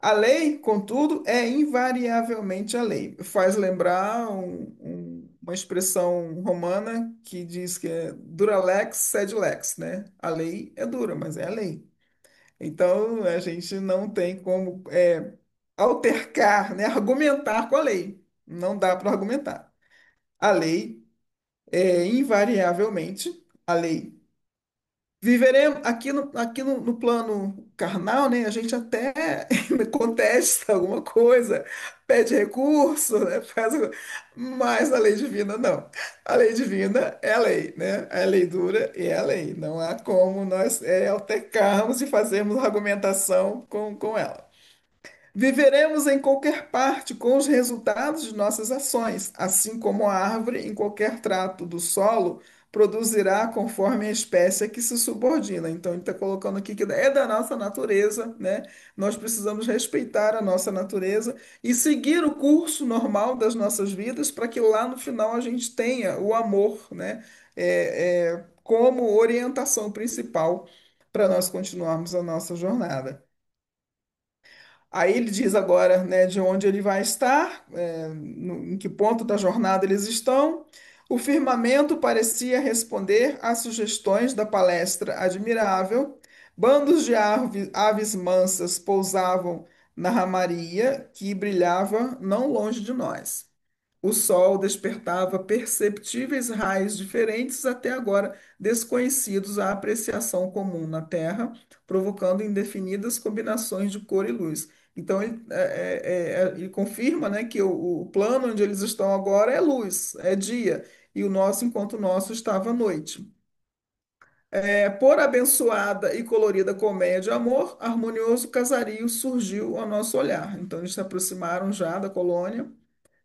D: A lei, contudo, é invariavelmente a lei. Faz lembrar uma expressão romana que diz que é dura lex sed lex, né? A lei é dura, mas é a lei. Então, a gente não tem como altercar, né? Argumentar com a lei. Não dá para argumentar. A lei invariavelmente, a lei. Viveremos no plano carnal, né? A gente até contesta alguma coisa, pede recurso, né? Mas a lei divina não. A lei divina é a lei, né? A lei dura e é a lei. Não há como nós altercarmos e fazermos argumentação com ela. Viveremos em qualquer parte com os resultados de nossas ações, assim como a árvore, em qualquer trato do solo, produzirá conforme a espécie a que se subordina. Então, ele está colocando aqui que é da nossa natureza, né? Nós precisamos respeitar a nossa natureza e seguir o curso normal das nossas vidas para que lá no final a gente tenha o amor, né? Como orientação principal para nós continuarmos a nossa jornada. Aí ele diz agora, né, de onde ele vai estar, em que ponto da jornada eles estão. O firmamento parecia responder às sugestões da palestra admirável. Bandos de aves mansas pousavam na ramaria que brilhava não longe de nós. O sol despertava perceptíveis raios diferentes, até agora desconhecidos à apreciação comum na Terra, provocando indefinidas combinações de cor e luz. Então, ele confirma, né, que o plano onde eles estão agora é luz, é dia, e o nosso, enquanto o nosso, estava à noite. Por abençoada e colorida colmeia de amor, harmonioso casario surgiu ao nosso olhar. Então, eles se aproximaram já da colônia.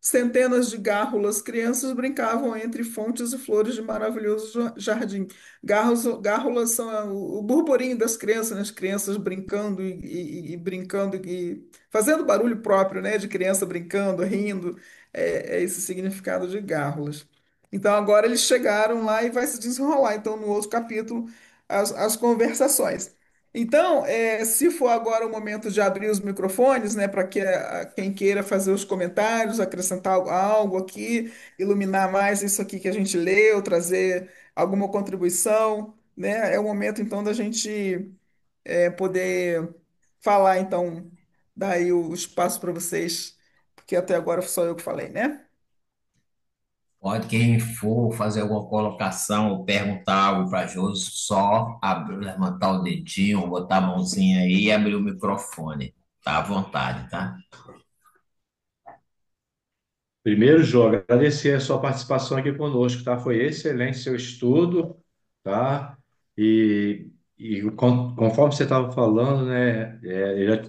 D: Centenas de gárrulas crianças brincavam entre fontes e flores de maravilhoso jardim. Gárrulas são o burburinho das crianças, né? As crianças brincando e brincando e fazendo barulho próprio, né? De criança brincando, rindo. É esse significado de gárrulas. Então agora eles chegaram lá e vai se desenrolar. Então no outro capítulo as conversações. Então, se for agora o momento de abrir os microfones, né, para que quem queira fazer os comentários, acrescentar algo aqui, iluminar mais isso aqui que a gente leu, trazer alguma contribuição, né, é o momento então da gente poder falar, então, daí o espaço para vocês, porque até agora só eu que falei, né?
A: Pode, quem for fazer alguma colocação ou perguntar algo para Josi, só levantar o dedinho, botar a mãozinha aí e abrir o microfone. Tá à vontade, tá?
E: Primeiro, Jô, agradecer a sua participação aqui conosco, tá? Foi excelente seu estudo, tá? Conforme você estava falando, né?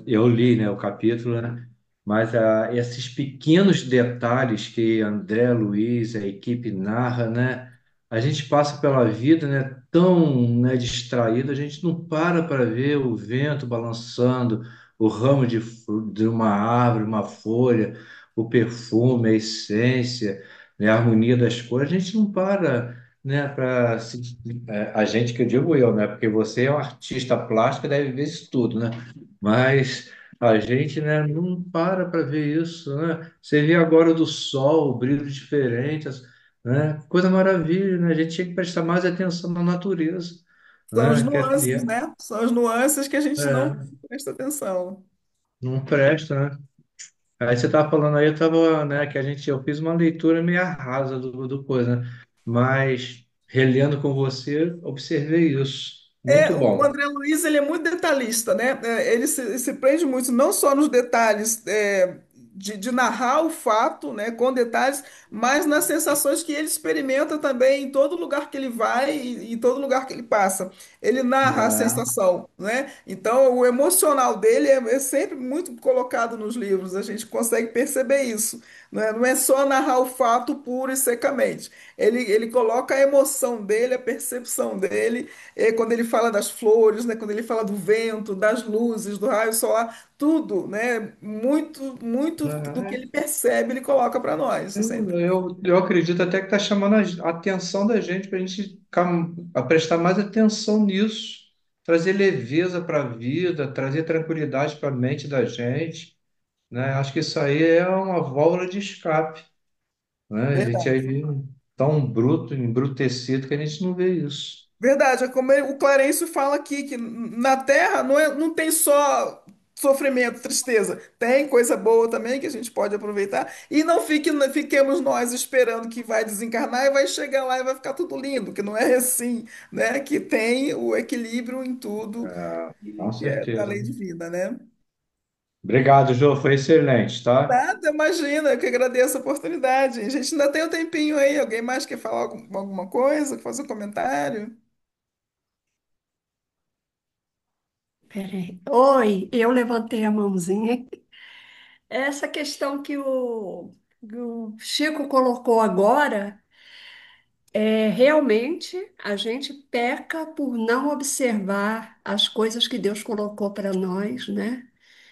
E: Eu li, né, o capítulo, né? Mas esses pequenos detalhes que André Luiz, a equipe narra, né? A gente passa pela vida, né? Tão, né, distraído, a gente não para ver o vento balançando, o ramo de uma árvore, uma folha, o perfume, a essência, né, a harmonia das cores, a gente não para, né, para a gente que eu digo eu, né, porque você é um artista plástico, deve ver isso tudo, né, mas a gente, né, não para ver isso, né, você vê agora do sol, o brilho diferente, né, coisa maravilha, né, a gente tinha que prestar mais atenção na natureza,
D: São as
E: né,
D: nuances, né? São as nuances que a gente não
E: é,
D: presta atenção.
E: não presta, né? Aí você estava falando aí, eu tava, né, que eu fiz uma leitura meio rasa do coisa, né? Mas relendo com você, observei isso. Muito
D: O
E: bom.
D: André Luiz, ele é muito detalhista, né? Ele se prende muito, não só nos detalhes de narrar o fato, né, com detalhes, mas nas sensações que ele experimenta também em todo lugar que ele vai e em todo lugar que ele passa. Ele narra a
E: É,
D: sensação, né? Então, o emocional dele é sempre muito colocado nos livros, a gente consegue perceber isso. Não é só narrar o fato puro e secamente. Ele coloca a emoção dele, a percepção dele quando ele fala das flores, né, quando ele fala do vento, das luzes, do raio solar, tudo, né, muito do que
E: é.
D: ele percebe, ele coloca para nós. Isso é
E: Eu acredito até que está chamando a atenção da gente para a gente a prestar mais atenção nisso, trazer leveza para a vida, trazer tranquilidade para a mente da gente, né? Acho que isso aí é uma válvula de escape. né? A gente é
D: Verdade.
E: tão bruto, embrutecido que a gente não vê isso.
D: Verdade, é como o Clarencio fala aqui, que na Terra não tem só sofrimento, tristeza, tem coisa boa também que a gente pode aproveitar, e não fiquemos nós esperando que vai desencarnar e vai chegar lá e vai ficar tudo lindo, que não é assim, né? Que tem o equilíbrio em tudo,
E: Com
D: que é da
E: certeza.
D: lei de vida, né?
E: Obrigado, Jô, foi excelente, tá?
D: Nada, imagina, eu que agradeço a oportunidade. A gente ainda tem um tempinho aí, alguém mais quer falar alguma coisa, fazer um comentário?
F: Peraí. Oi, eu levantei a mãozinha. Essa questão que o Chico colocou agora, realmente a gente peca por não observar as coisas que Deus colocou para nós, né?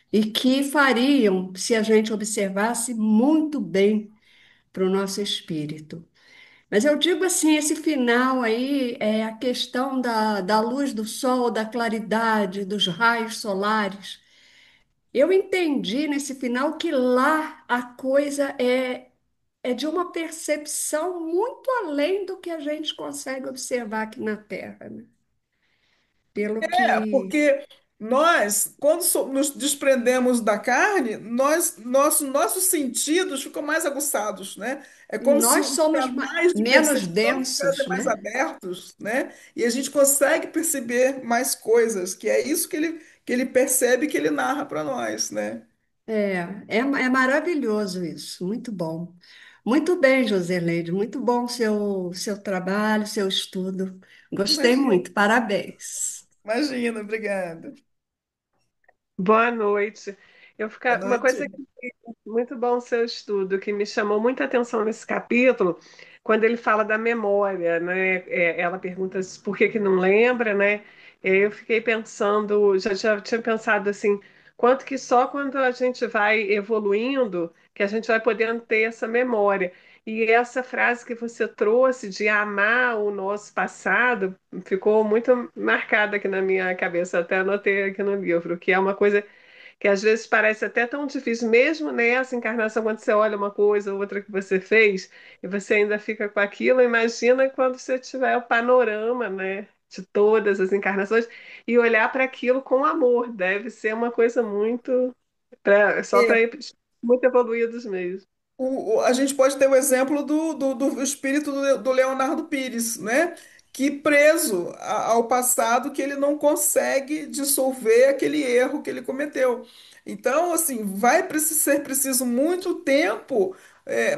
F: E que fariam, se a gente observasse, muito bem para o nosso espírito. Mas eu digo assim, esse final aí é a questão da luz do sol, da claridade, dos raios solares. Eu entendi nesse final que lá a coisa é de uma percepção muito além do que a gente consegue observar aqui na Terra, né? Pelo que
D: Porque nós, quando nos desprendemos da carne, nossos sentidos ficam mais aguçados, né? É como se
F: nós
D: os
F: somos
D: canais de
F: menos
D: percepção ficassem
F: densos,
D: mais
F: né?
D: abertos, né? E a gente consegue perceber mais coisas, que é isso que ele percebe, que ele narra para nós, né?
F: É maravilhoso isso, muito bom. Muito bem, Joseleide, muito bom seu trabalho, seu estudo. Gostei
D: Imagina,
F: muito, parabéns.
D: imagina, obrigada.
G: Boa noite.
D: Boa
G: Uma
D: noite.
G: coisa que muito bom o seu estudo, que me chamou muita atenção nesse capítulo, quando ele fala da memória, né? Ela pergunta por que que não lembra, né? Eu fiquei pensando, já tinha pensado assim, quanto que só quando a gente vai evoluindo que a gente vai podendo ter essa memória. E essa frase que você trouxe de amar o nosso passado ficou muito marcada aqui na minha cabeça, até anotei aqui no livro, que é uma coisa que às vezes parece até tão difícil, mesmo nessa encarnação, quando você olha uma coisa ou outra que você fez, e você ainda fica com aquilo, imagina quando você tiver o panorama, né, de todas as encarnações, e olhar para aquilo com amor, deve ser uma coisa muito, só para muito evoluídos mesmo.
D: A gente pode ter o exemplo do espírito do Leonardo Pires, né? Que preso ao passado, que ele não consegue dissolver aquele erro que ele cometeu. Então, assim, ser preciso muito tempo,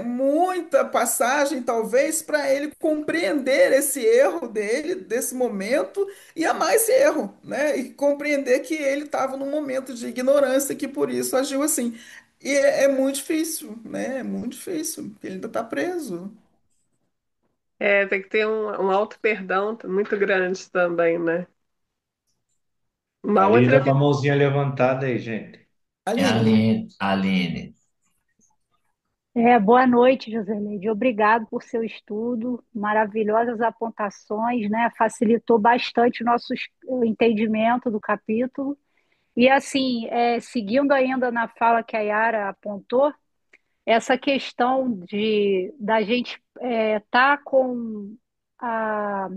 D: muita passagem, talvez, para ele compreender esse erro dele, desse momento, e amar esse erro, né? E compreender que ele estava num momento de ignorância, e que por isso agiu assim. E é muito difícil, né? É muito difícil, porque ele ainda está preso.
G: É, tem que ter um auto perdão muito grande também, né?
E: A
G: Uma outra
E: Lígia com a
G: vida.
E: mãozinha levantada aí, gente.
A: É a
D: Aline,
A: Aline. Aline.
H: Boa noite, Joseleide. Obrigado por seu estudo, maravilhosas apontações, né? Facilitou bastante o nosso o entendimento do capítulo. E assim, seguindo ainda na fala que a Yara apontou, essa questão de da gente estar com a,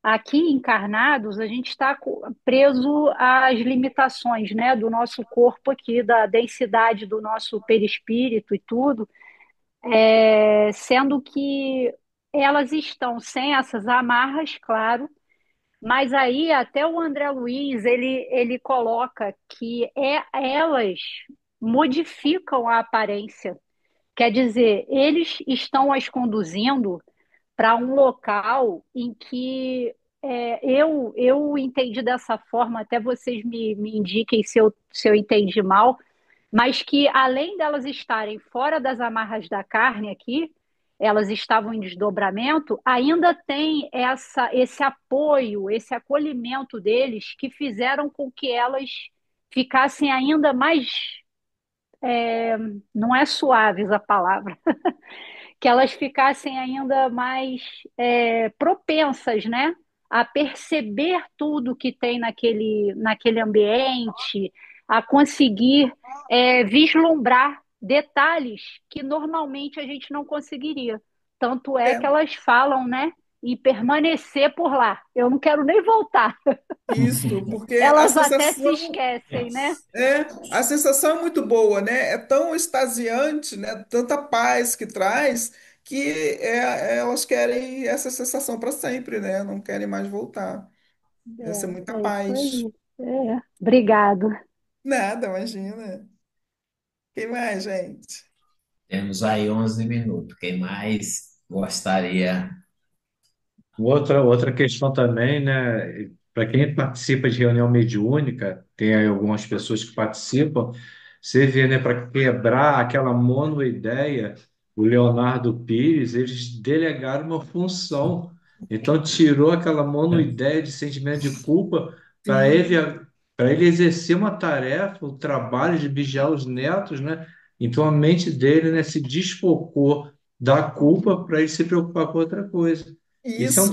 H: aqui encarnados, a gente está preso às limitações, né, do nosso corpo aqui, da densidade do nosso perispírito e tudo. Sendo que elas estão sem essas amarras, claro, mas aí até o André Luiz ele coloca que elas modificam a aparência. Quer dizer, eles estão as conduzindo para um local em que eu entendi dessa forma, até vocês me indiquem se eu entendi mal, mas que além delas estarem fora das amarras da carne aqui, elas estavam em desdobramento, ainda tem esse apoio, esse acolhimento deles que fizeram com que elas ficassem ainda mais, não é suaves a palavra, que elas ficassem ainda mais propensas, né, a perceber tudo que tem naquele ambiente, a conseguir vislumbrar detalhes que normalmente a gente não conseguiria. Tanto é que
D: É,
H: elas falam, né? E permanecer por lá. Eu não quero nem voltar.
D: isso, porque a
H: Elas até se
D: sensação
H: esquecem, né?
D: a sensação é muito boa, né? É tão extasiante, né? Tanta paz que traz que elas querem essa sensação para sempre, né? Não querem mais voltar. Deve ser muita
H: É isso
D: paz.
H: aí. É. Obrigado.
D: Nada, imagina. Quem mais, gente?
A: Temos aí 11 minutos. Quem mais gostaria?
E: Outra questão também, né? Para quem participa de reunião mediúnica, tem aí algumas pessoas que participam, você vê, né? Para quebrar aquela monoideia, o Leonardo Pires, eles delegaram uma função. Então, tirou aquela monoideia de sentimento de culpa
D: Sim,
E: para ele exercer uma tarefa, o trabalho de vigiar os netos, né? Então, a mente dele, né, se desfocou da culpa para ele se preocupar com outra coisa.
D: isso.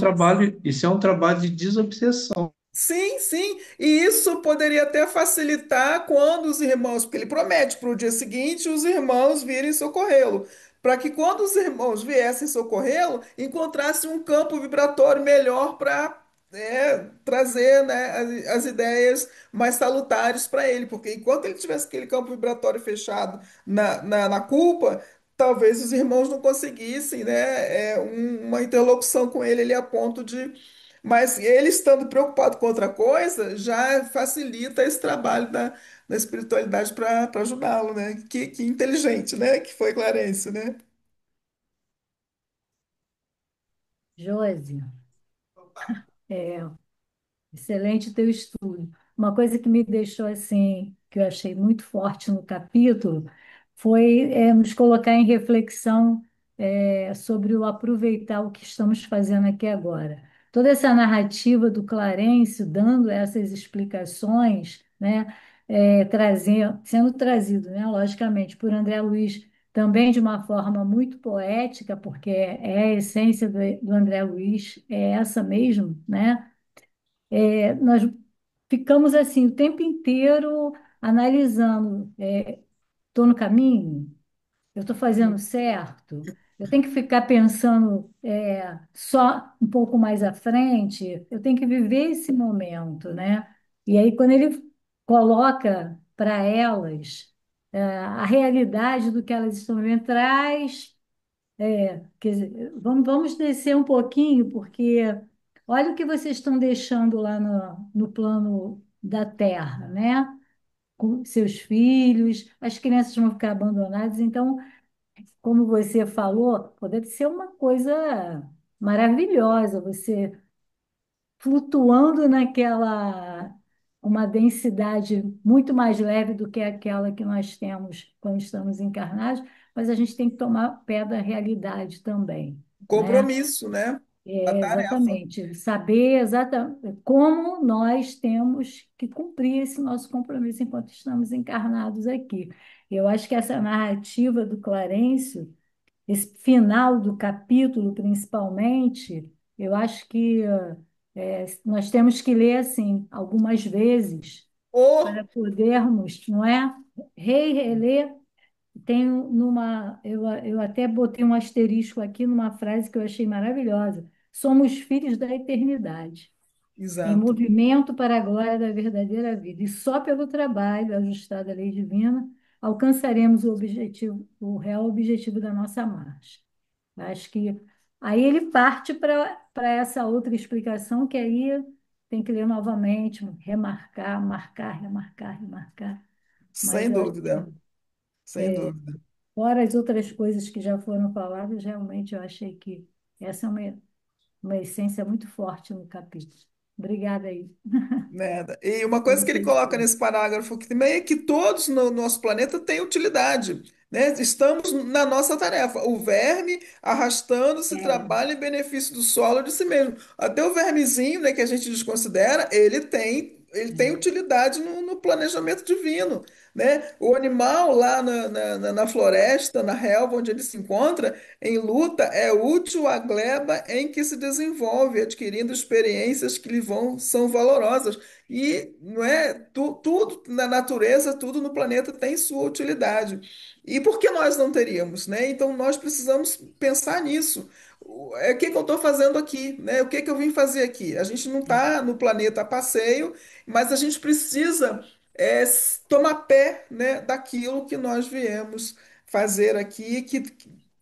E: Isso é um trabalho de desobsessão.
D: Sim, sim, e isso poderia até facilitar quando os irmãos, porque ele promete para o dia seguinte os irmãos virem socorrê-lo, para que quando os irmãos viessem socorrê-lo, encontrasse um campo vibratório melhor para trazer, né, as ideias mais salutares para ele, porque enquanto ele tivesse aquele campo vibratório fechado na culpa, talvez os irmãos não conseguissem, né, uma interlocução com ele a ponto de mas ele estando preocupado com outra coisa já facilita esse trabalho da espiritualidade para ajudá-lo, né? Que inteligente, né? Que foi Clarence, né?
I: Josi, é, excelente teu estudo. Uma coisa que me deixou assim, que eu achei muito forte no capítulo, foi nos colocar em reflexão sobre o aproveitar o que estamos fazendo aqui agora. Toda essa narrativa do Clarencio dando essas explicações, né, sendo trazido, né, logicamente, por André Luiz, também de uma forma muito poética, porque é a essência do André Luiz, é essa mesmo, né? Nós ficamos assim o tempo inteiro analisando, estou no caminho, eu estou fazendo certo, eu tenho que ficar pensando só um pouco mais à frente, eu tenho que viver esse momento, né? E aí, quando ele coloca para elas a realidade do que elas estão vivendo, traz quer dizer, vamos descer um pouquinho, porque olha o que vocês estão deixando lá no plano da Terra, né? Com seus filhos, as crianças vão ficar abandonadas. Então, como você falou, pode ser uma coisa maravilhosa, você flutuando naquela, uma densidade muito mais leve do que aquela que nós temos quando estamos encarnados, mas a gente tem que tomar pé da realidade também, né?
D: Compromisso, né? A tarefa.
I: Exatamente, saber exatamente como nós temos que cumprir esse nosso compromisso enquanto estamos encarnados aqui. Eu acho que essa narrativa do Clarencio, esse final do capítulo, principalmente, eu acho que nós temos que ler assim algumas vezes
D: Ou,
I: para podermos, não é? Reler. Eu até botei um asterisco aqui numa frase que eu achei maravilhosa. Somos filhos da eternidade, em
D: exato.
I: movimento para a glória da verdadeira vida. E só pelo trabalho ajustado à lei divina alcançaremos o objetivo, o real objetivo da nossa marcha. Acho que aí ele parte para essa outra explicação que aí tem que ler novamente, remarcar, marcar, remarcar, remarcar. Mas
D: Sem dúvida, sem dúvida.
I: fora as outras coisas que já foram faladas, realmente eu achei que essa é uma essência muito forte no capítulo. Obrigada aí.
D: Nada. E uma coisa que ele coloca nesse parágrafo aqui também é que todos no nosso planeta têm utilidade, né? Estamos na nossa tarefa. O verme arrastando-se
I: É,
D: trabalha em benefício do solo e de si mesmo. Até o vermezinho, né, que a gente desconsidera, ele tem ele tem utilidade no planejamento divino, né? O animal lá na floresta, na relva onde ele se encontra, em luta, é útil à gleba em que se desenvolve, adquirindo experiências que lhe são valorosas. E não é tudo na natureza, tudo no planeta tem sua utilidade. E por que nós não teríamos, né? Então nós precisamos pensar nisso. O que que eu estou fazendo aqui, né? O que que eu vim fazer aqui? A gente não está no planeta a passeio, mas a gente precisa tomar pé, né, daquilo que nós viemos fazer aqui, que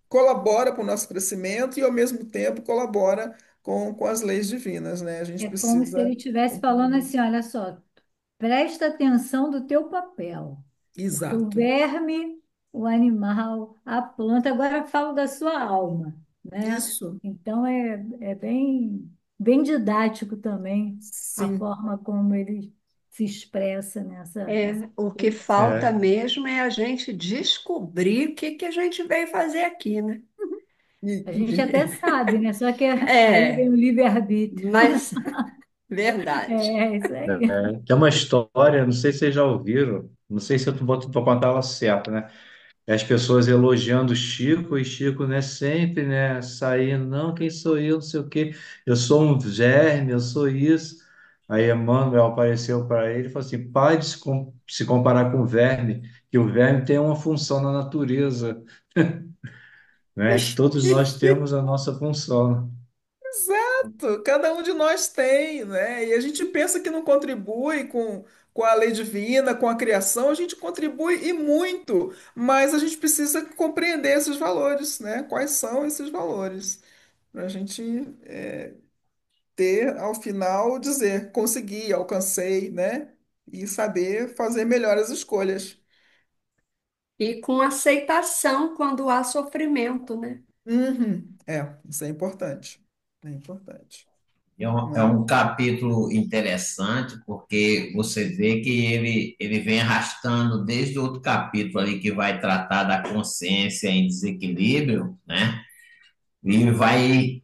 D: colabora para o nosso crescimento e, ao mesmo tempo, colabora com as leis divinas, né? A gente
I: É como se ele
D: precisa
I: estivesse falando
D: compreender.
I: assim: olha só, presta atenção do teu papel, porque o
D: Exato.
I: verme, o animal, a planta, agora falo da sua alma, né?
D: Isso.
I: Então é bem didático também a
D: Sim.
I: forma como ele se expressa nessa
F: O que
I: reflexão.
F: falta
E: É,
F: mesmo é a gente descobrir o que que a gente veio fazer aqui, né?
I: A gente até sabe, né? Só que aí vem
F: É,
I: o livre-arbítrio.
F: mas verdade.
I: É isso aí.
E: tem uma história, não sei se vocês já ouviram, não sei se eu vou contar ela certa, né? As pessoas elogiando o Chico, e Chico, né, sempre, né, saindo, não, quem sou eu, não sei o quê, eu sou um verme, eu sou isso. Aí Emmanuel apareceu para ele e falou assim, pare de se comparar com o verme, que o verme tem uma função na natureza, né, que todos nós temos a nossa função.
D: Exato, cada um de nós tem, né? E a gente pensa que não contribui com a lei divina, com a criação, a gente contribui e muito, mas a gente precisa compreender esses valores, né? Quais são esses valores? Para a gente ter, ao final, dizer, consegui, alcancei, né? E saber fazer melhores escolhas.
F: E com aceitação quando há sofrimento, né?
D: Uhum. Isso é importante. É importante,
A: É
D: né?
A: um capítulo interessante, porque você vê que ele vem arrastando desde outro capítulo ali que vai tratar da consciência em desequilíbrio, né? E vai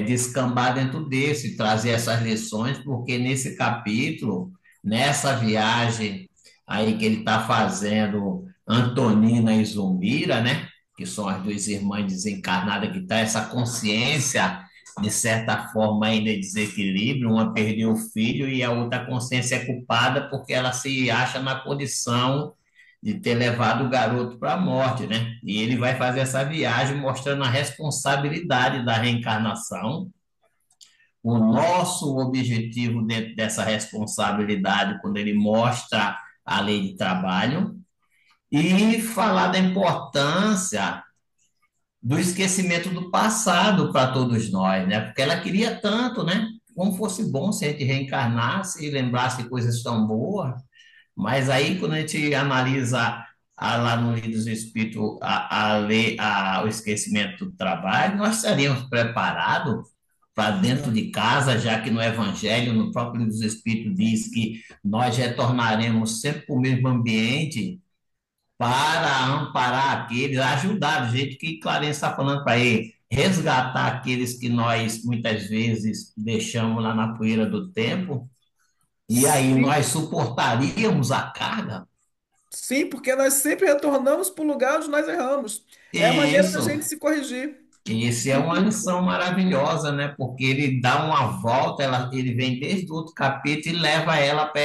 A: descambar dentro desse, trazer essas lições, porque nesse capítulo, nessa viagem aí que ele está fazendo, Antonina e Zulmira, né? Que são as duas irmãs desencarnadas, que tá essa consciência, de certa forma, ainda em desequilíbrio, uma perdeu o filho e a outra consciência é culpada porque ela se acha na condição de ter levado o garoto para a morte, né? E ele vai fazer essa viagem mostrando a responsabilidade da reencarnação, o nosso objetivo dentro dessa responsabilidade, quando ele mostra a lei de trabalho, e falar da importância do esquecimento do passado para todos nós, né? Porque ela queria tanto, né? Como fosse bom se a gente reencarnasse e lembrasse de coisas tão boas, mas aí, quando a gente analisa lá no Livro dos Espíritos o esquecimento do trabalho, nós estaríamos preparados para dentro
D: Exato.
A: de casa, já que no Evangelho, no próprio Livro dos Espíritos, diz que nós retornaremos sempre para o mesmo ambiente para amparar aqueles, ajudar, do jeito que Clarence está falando para ele, resgatar aqueles que nós muitas vezes deixamos lá na poeira do tempo, e aí
D: Sim,
A: nós suportaríamos a carga.
D: sim, porque nós sempre retornamos para o lugar onde nós erramos. É a maneira da
A: Isso,
D: gente se corrigir.
A: isso é uma lição maravilhosa, né? Porque ele dá uma volta, ele vem desde o outro capítulo e leva ela para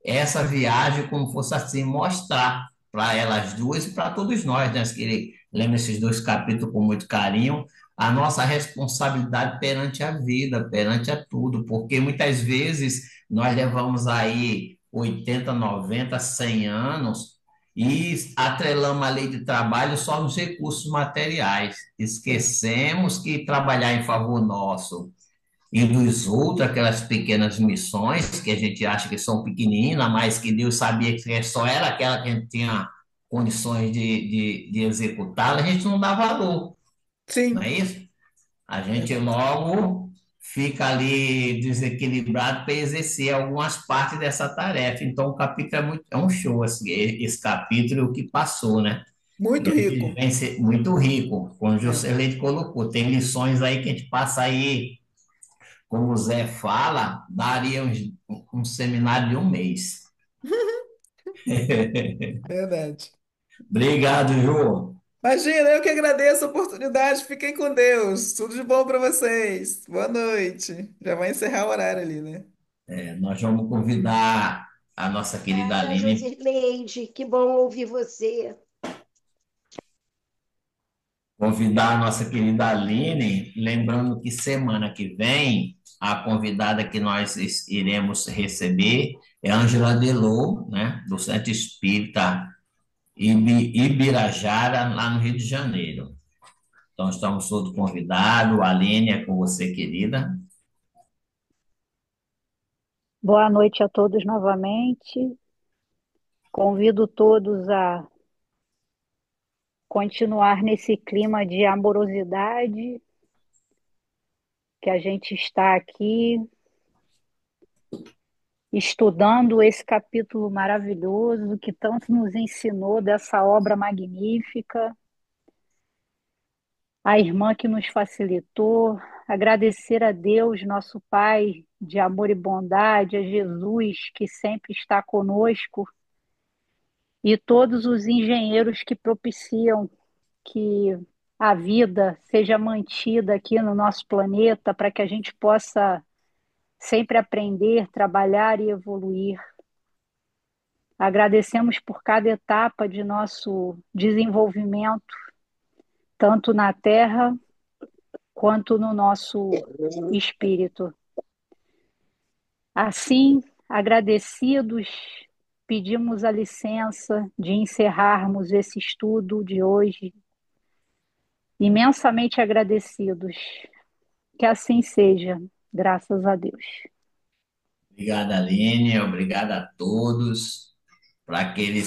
A: essa viagem, como fosse assim, mostrar para elas duas e para todos nós, né? Que ele lembra esses dois capítulos com muito carinho, a nossa responsabilidade perante a vida, perante a tudo, porque muitas vezes nós levamos aí 80, 90, 100 anos e atrelamos a lei de trabalho só nos recursos materiais. Esquecemos que trabalhar em favor nosso e dos outros, aquelas pequenas missões que a gente acha que são pequeninas, mas que Deus sabia que só era aquela que a gente tinha condições de executá-la, a gente não dá valor, não é
D: Sim,
A: isso? A
D: é
A: gente
D: verdade.
A: logo fica ali desequilibrado para exercer algumas partes dessa tarefa. Então, o capítulo é um show, assim, esse capítulo que passou, né? E
D: Muito
A: a gente
D: rico.
A: vem ser muito rico, como o
D: É.
A: José Leite colocou. Tem lições aí que a gente passa aí como o Zé fala, daria um seminário de um mês.
D: Verdade.
A: Obrigado, Ju.
D: Imagina, eu que agradeço a oportunidade. Fiquem com Deus. Tudo de bom para vocês. Boa noite. Já vai encerrar o horário ali, né?
A: Nós vamos convidar a nossa querida
J: Obrigada,
A: Aline,
J: Josilneide. Que bom ouvir você.
A: lembrando que semana que vem a convidada que nós iremos receber é Ângela Delô, né, do Centro Espírita Ibirajara, lá no Rio de Janeiro. Então, estamos todos convidados. Aline, é com você, querida.
H: Boa noite a todos novamente. Convido todos a continuar nesse clima de amorosidade que a gente está aqui estudando esse capítulo maravilhoso que tanto nos ensinou dessa obra magnífica, a irmã que nos facilitou, agradecer a Deus, nosso Pai de amor e bondade, a Jesus que sempre está conosco e todos os engenheiros que propiciam que a vida seja mantida aqui no nosso planeta para que a gente possa sempre aprender, trabalhar e evoluir. Agradecemos por cada etapa de nosso desenvolvimento, tanto na Terra quanto no nosso espírito. Assim, agradecidos, pedimos a licença de encerrarmos esse estudo de hoje, imensamente agradecidos. Que assim seja, graças a Deus.
A: Obrigado, Aline. Obrigado a todos. Para aqueles